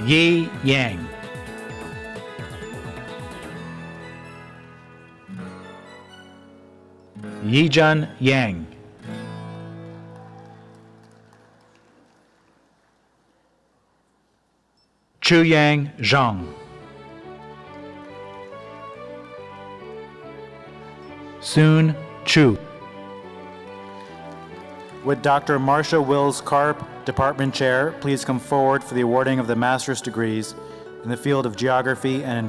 Yi Yang. Yijun Yang. Chuyang Zhang. Soon Chu. Would Dr. Marcia Wills Karp, Department Chair, please come forward for the awarding of the master's degrees in the field of Geography and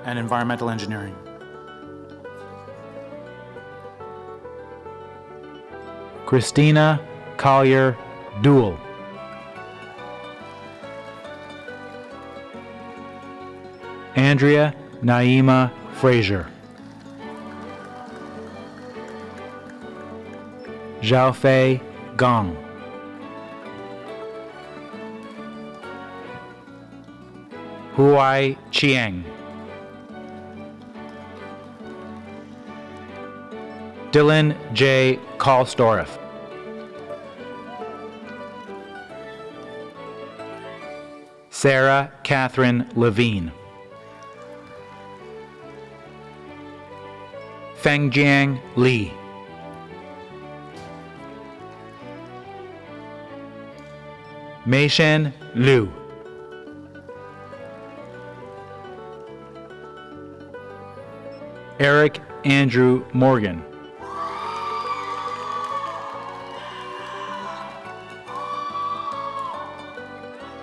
Environmental Engineering. Christina Collier Duell. Andrea Naima Frazier. Xiaofei Gong. Huai Chiang. Dylan J. Kalstorff. Sarah Catherine Levine. Fengjiang Li. Meishan Liu. Eric Andrew Morgan.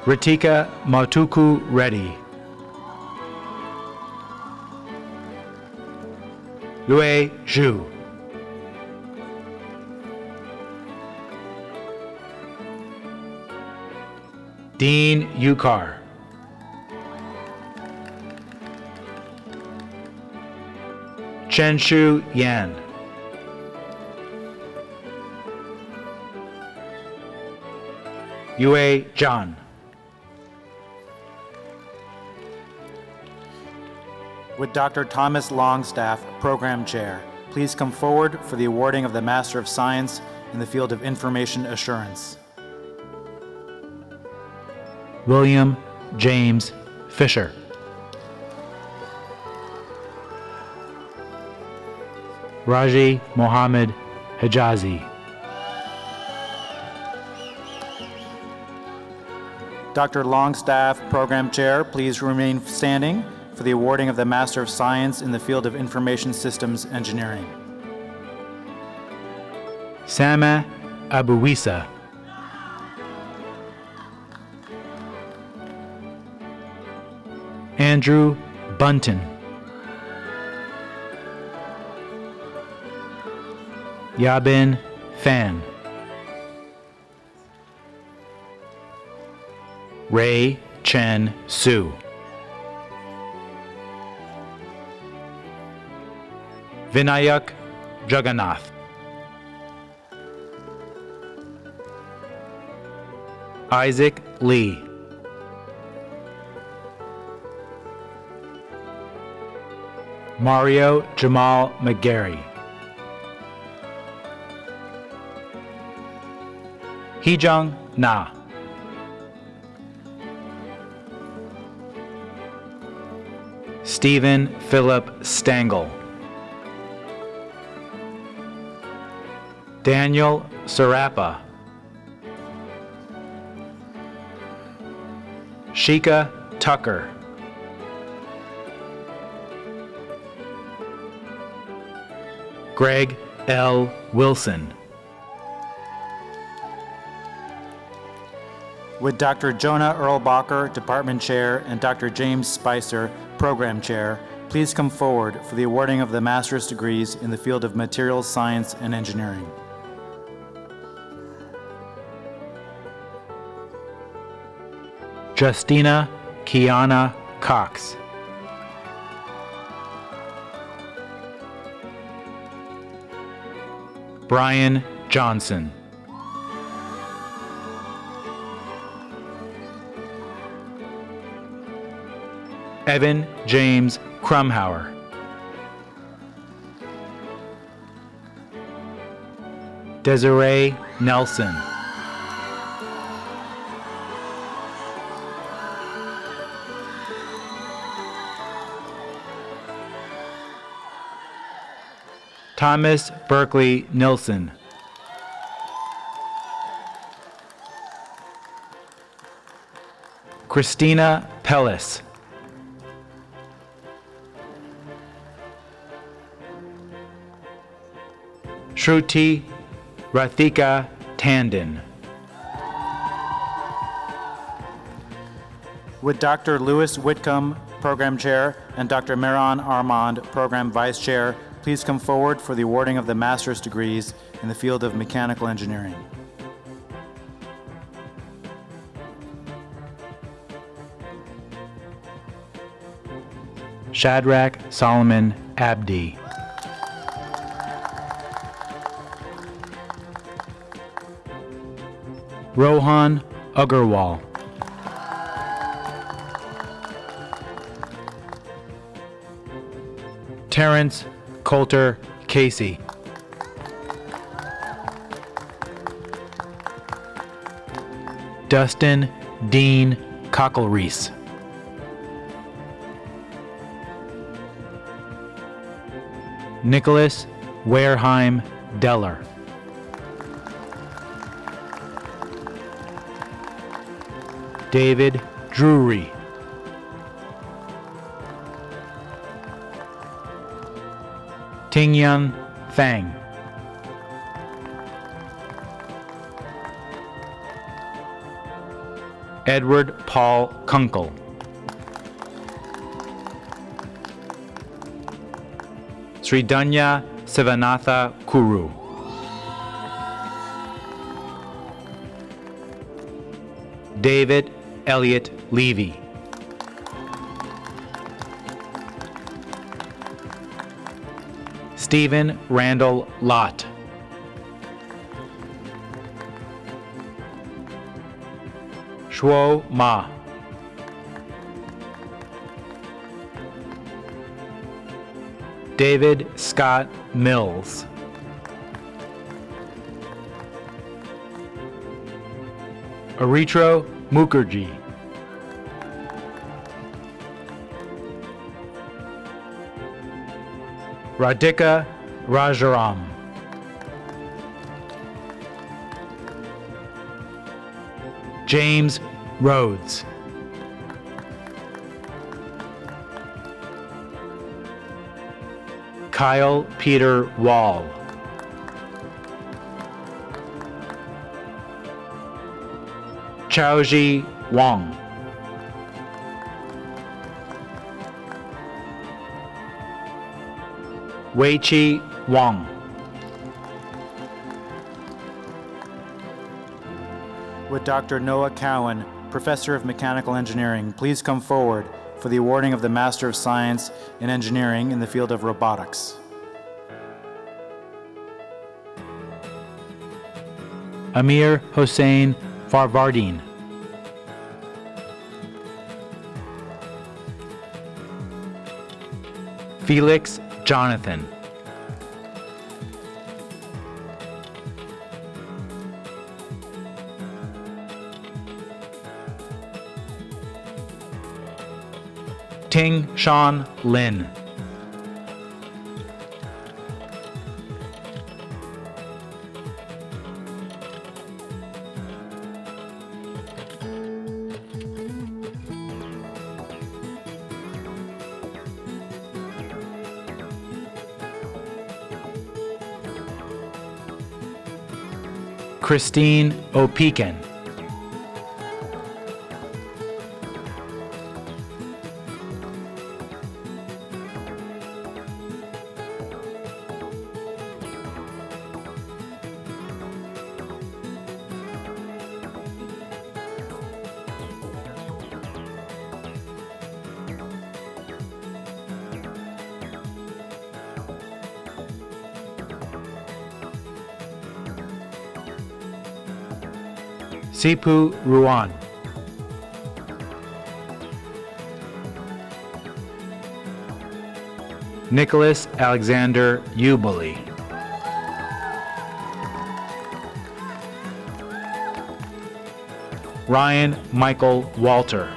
Ritika Matuku Reddy. Lue Zhu. Dean Yukar. Chenshu Yan. Yue Zhan. Would Dr. Thomas Longstaff, Program Chair, please come forward for the awarding of the Master of Science in the field of Information Assurance. William James Fisher. Raji Mohammed Hijazi. Dr. Longstaff, Program Chair, please remain standing for the awarding of the Master of Science in the field of Information Systems Engineering. Sama Abuwisa. Andrew Bunton. Yabin Fan. Ray Chen Su. Vinayak Jagannath. Isaac Lee. Mario Jamal McGarry. Heejung Na. Stephen Philip Stangl. Daniel Sarapa. Shika Tucker. Greg L. Wilson. Would Dr. Jonah Erlbacher, Department Chair, and Dr. James Spicer, Program Chair, please come forward for the awarding of the master's degrees in the field of Materials Science and Engineering. Justina Kiana Cox. Brian Johnson. Evan James Krumhauer. Desiree Nelson. Thomas Berkeley Nilsson. Christina Pellis. Shruti Rathika Tandon. Would Dr. Louis Whitcomb, Program Chair, and Dr. Mehran Armand, Program Vice Chair, please come forward for the awarding of the master's degrees in the field of mechanical engineering. Shadrach Solomon Abdi. Rohan Agarwal. Terrence Coulter Casey. Dustin Dean Cocklereese. Nicholas Wareheim Deller. David Drury. Tingyun Fang. Edward Paul Kunkel. Sridanya Sivanatha Kuru. David Elliott Levy. Stephen Randall Lott. Shuo Ma. David Scott Mills. Aritro Mukherjee. Radhika Rajaram. James Rhodes. Kyle Peter Wall. Chaoji Wang. Weiqi Wang. Would Dr. Noah Cowan, Professor of Mechanical Engineering, please come forward for the awarding of the Master of Science in Engineering in the field of robotics? Amir Hossein Farvardin. Felix Jonathan. Ting Shan Lin. Christine Opekin. Sipu Ruan. Nicholas Alexander Ubeli. Ryan Michael Walter.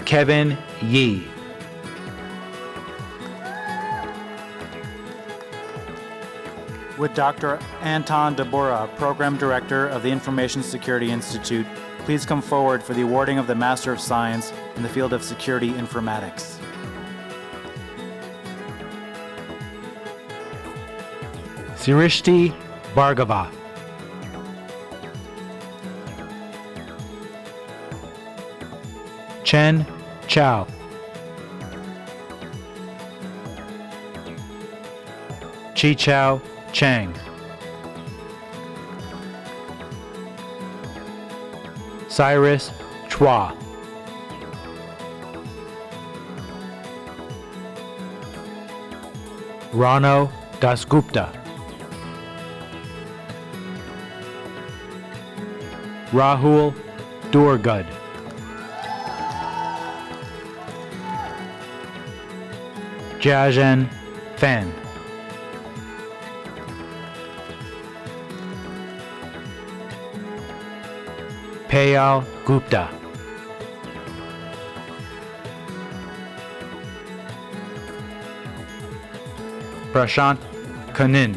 Kevin Yee. Would Dr. Anton Dabura, Program Director of the Information Security Institute, please come forward for the awarding of the Master of Science in the field of Security Informatics? Sirishti Bhargava. Chen Chao. Chi Chao Chang. Cyrus Chua. Rano Dasgupta. Rahul Durgad. Jiazhen Fan. Payal Gupta. Prashant Kanin.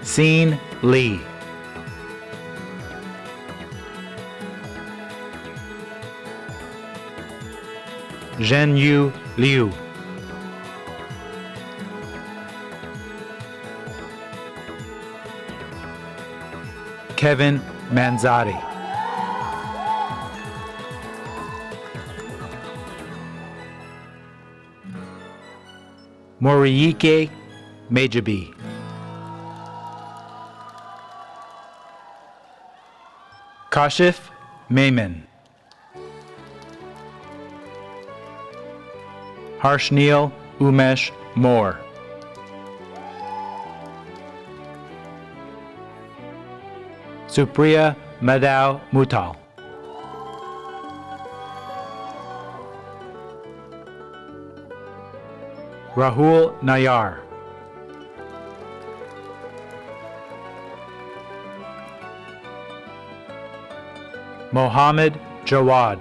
Seen Lee. Zhenyu Liu. Kevin Manzati. Moriyike Mejabi. Kashif Maiman. Harshneel Umesh Moore. Supriya Madhav Mutal. Rahul Nayar. Mohammed Jawad.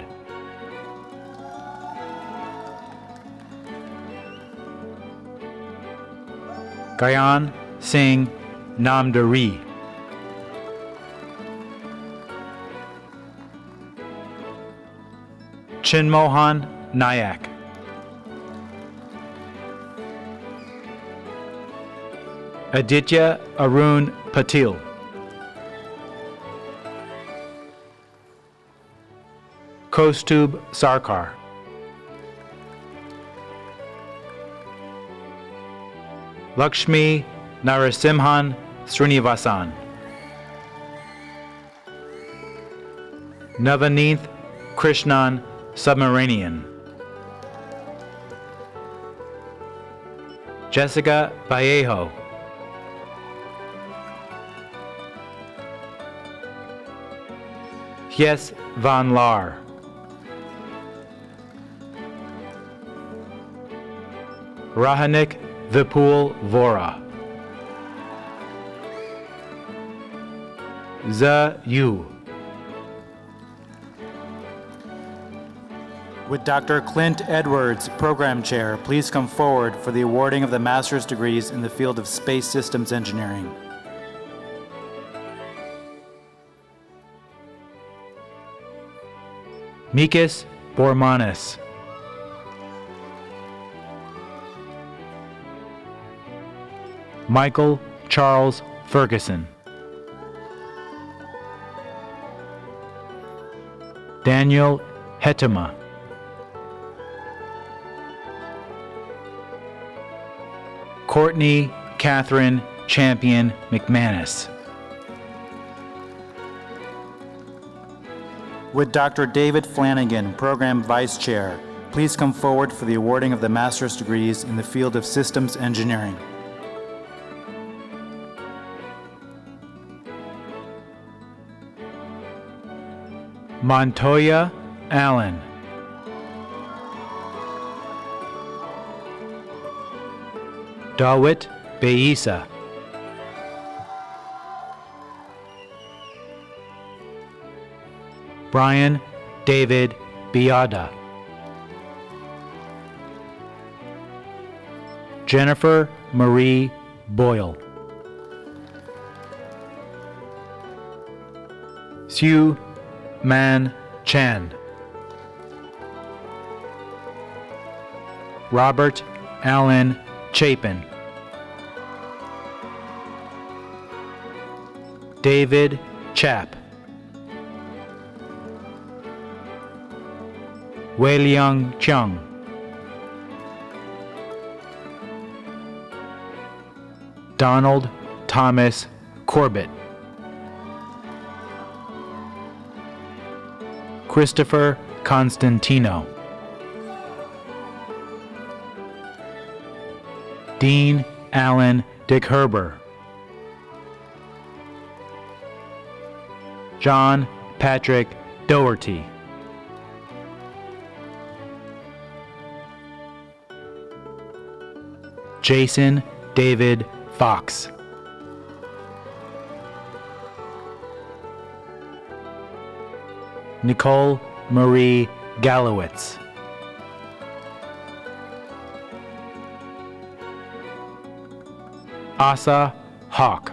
Gayan Singh Namdari. Chinmohan Nayak. Aditya Arun Patil. Kostub Sarkar. Lakshmi Narasimhan Srinivasan. Navaneeth Krishnan Submaranian. Jessica Vallejo. Yes Van Laar. Rahanik Vipul Vora. JHU. Would Dr. Clint Edwards, Program Chair, please come forward for the awarding of the master's degrees in the field of Space Systems Engineering? Mikis Bormanis. Michael Charles Ferguson. Daniel Hetema. Courtney Catherine Champion McManus. Would Dr. David Flanagan, Program Vice Chair, please come forward for the awarding of the master's degrees in the field of Systems Engineering? Montoya Allen. Dawit Beisa. Brian David Biada. Jennifer Marie Boyle. Sue Man Chan. Robert Allen Chapin. David Chap. Weiliang Chung. Donald Thomas Corbett. Christopher Constantino. Dean Allen Dickherber. John Patrick Doherty. Jason David Fox. Nicole Marie Gallowitz. Asa Hawk.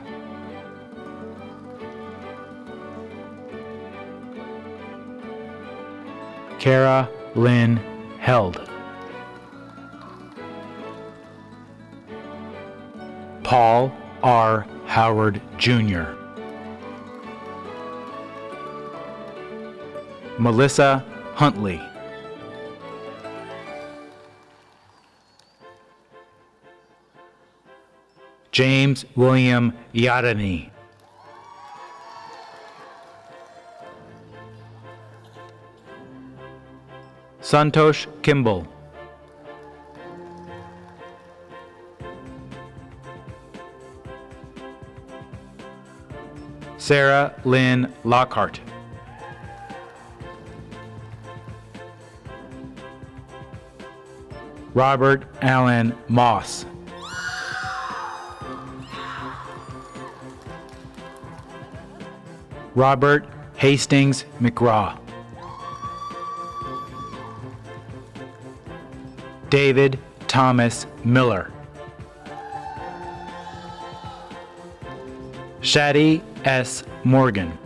Kara Lynn Held. Paul R. Howard Jr. Melissa Huntley. James William Yadani. Santosh Kimball. Sarah Lynn Lockhart. Robert Allen Moss. Robert Hastings McGraw. David Thomas Miller. Shadi S. Morgan.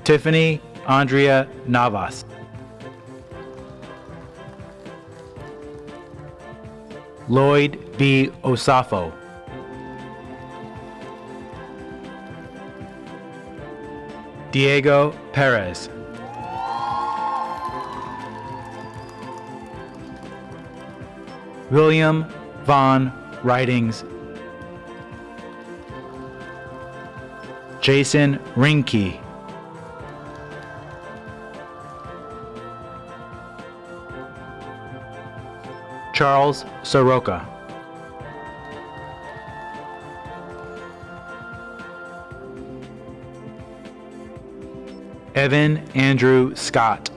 Tiffany Andrea Navas. Lloyd B. Osafo. Diego Perez. William Von Ridings. Jason Rinke. Charles Soroka. Evan Andrew Scott.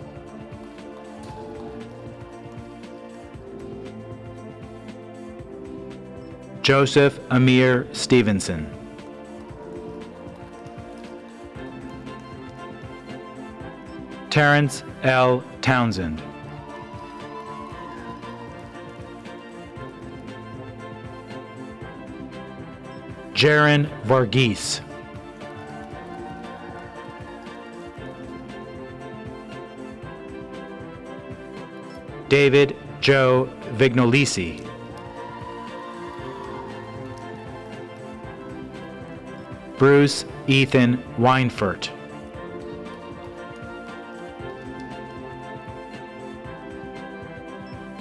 Joseph Amir Stevenson. Terrence L. Townsend. Jaron Varghese. David Joe Vignolisi. Bruce Ethan Weinfurt.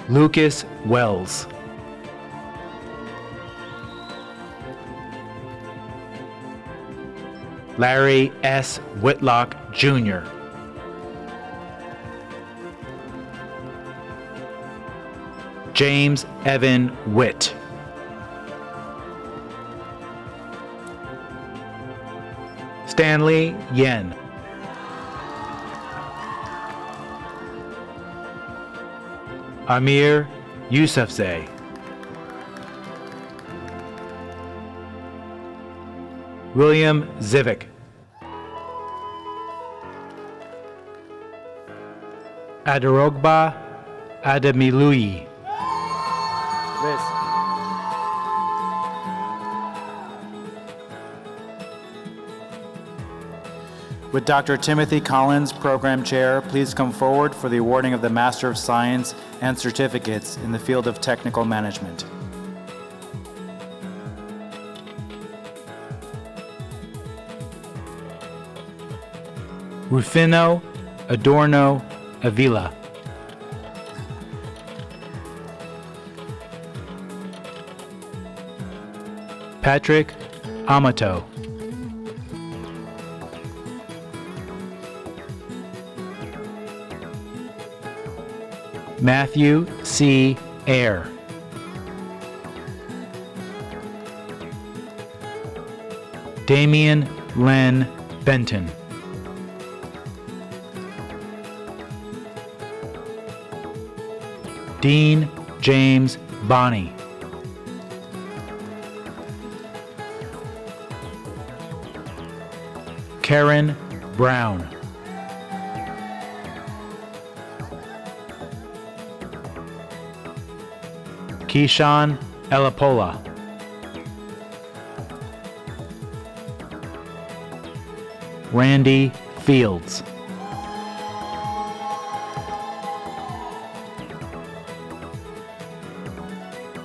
Lucas Wells. Larry S. Whitlock, Jr. James Evan Witt. Stanley Yen. Amir Yousafzai. William Zivick. Adarogba Adamilui. Liz. Would Dr. Timothy Collins, Program Chair, please come forward for the awarding of the Master of Science and certificates in the field of technical management. Rufino Adorno Avila. Patrick Amato. Matthew C. Eyre. Damian Len Benton. Dean James Bonney. Karen Brown. Keyshawn Elapola. Randy Fields.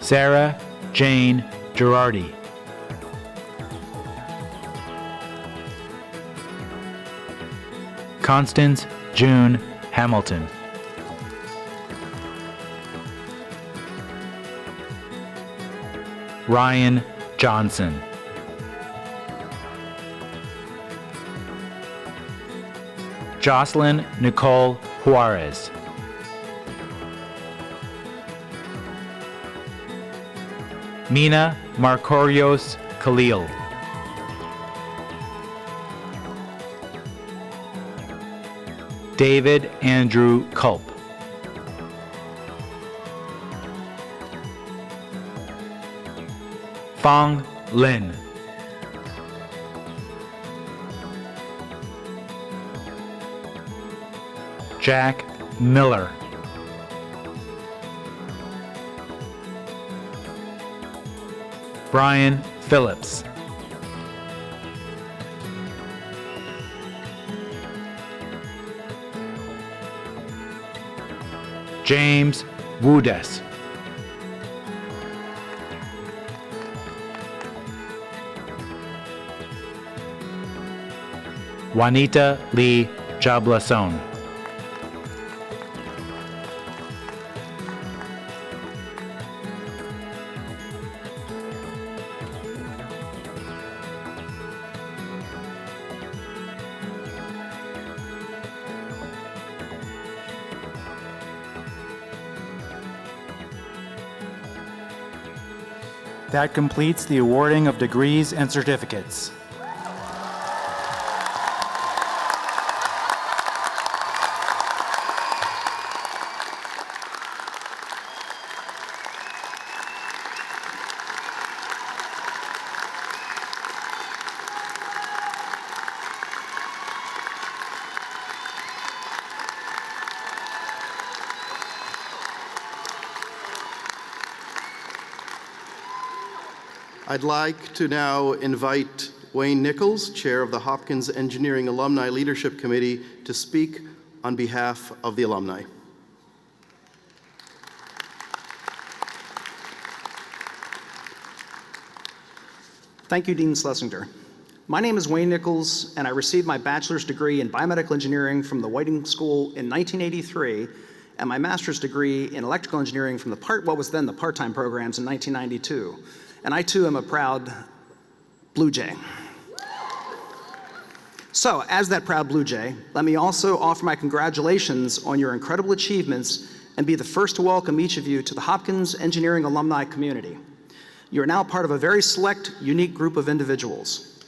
Sarah Jane Girardi. Constance June Hamilton. Ryan Johnson. Jocelyn Nicole Juarez. Mina Marcorios Khalil. David Andrew Culp. Fong Lin. Jack Miller. Brian Phillips. James Wudes. Juanita Lee Jablason. That completes the awarding of degrees and certificates. I'd like to now invite Wayne Nichols, Chair of the Hopkins Engineering Alumni Leadership Committee, to speak on behalf of the alumni. Thank you, Dean Schlesinger. My name is Wayne Nichols, and I received my bachelor's degree in biomedical engineering from the Whiting School in 1983, and my master's degree in electrical engineering from what was then the part-time programs in 1992. And I too am a proud Blue Jay. So, as that proud Blue Jay, let me also offer my congratulations on your incredible achievements and be the first to welcome each of you to the Hopkins Engineering alumni community. You are now part of a very select, unique group of individuals.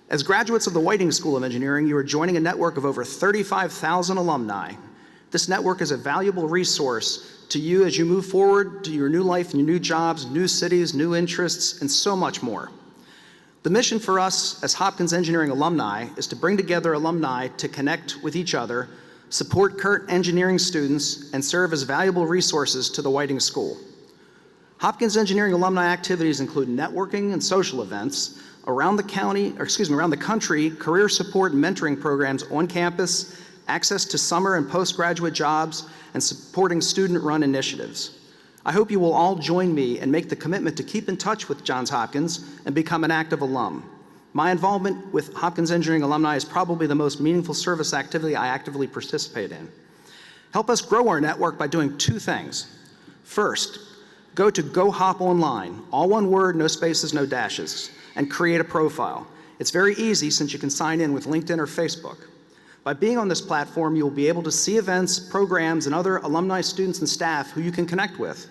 As graduates of the Whiting School of Engineering, you are joining a network of over 35,000 alumni. This network is a valuable resource to you as you move forward to your new life and your new jobs, new cities, new interests, and so much more. The mission for us as Hopkins Engineering alumni is to bring together alumni to connect with each other, support current engineering students, and serve as valuable resources to the Whiting School. Hopkins Engineering alumni activities include networking and social events around the country, career support and mentoring programs on campus, access to summer and postgraduate jobs, and supporting student-run initiatives. I hope you will all join me and make the commitment to keep in touch with Johns Hopkins and become an active alum. My involvement with Hopkins Engineering alumni is probably the most meaningful service activity I actively participate in. Help us grow our network by doing two things. First, go to Go Hop Online, all one word, no spaces, no dashes, and create a profile. It's very easy since you can sign in with LinkedIn or Facebook. By being on this platform, you will be able to see events, programs, and other alumni, students, and staff who you can connect with.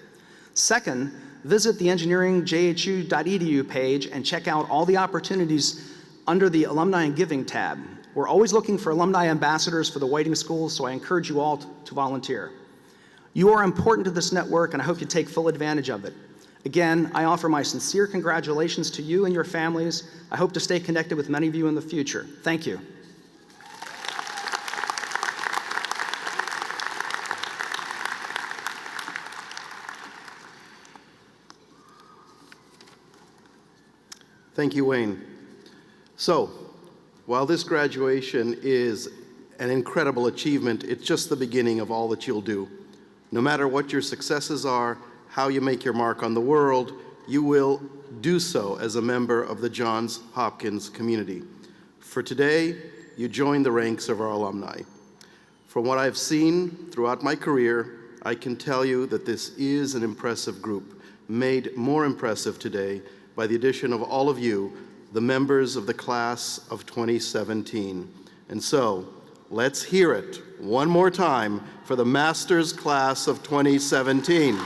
Second, visit the engineeringjhu.edu page and check out all the opportunities under the Alumni and Giving tab. We're always looking for alumni ambassadors for the Whiting School, so I encourage you all to volunteer. You are important to this network, and I hope you take full advantage of it. Again, I offer my sincere congratulations to you and your families. I hope to stay connected with many of you in the future. Thank you. Thank you, Wayne. So, while this graduation is an incredible achievement, it's just the beginning of all that you'll do. No matter what your successes are, how you make your mark on the world, you will do so as a member of the Johns Hopkins community. For today, you join the ranks of our alumni. From what I've seen throughout my career, I can tell you that this is an impressive group, made more impressive today by the addition of all of you, the members of the class of 2017. And so, let's hear it one more time for the Master's Class of 2017.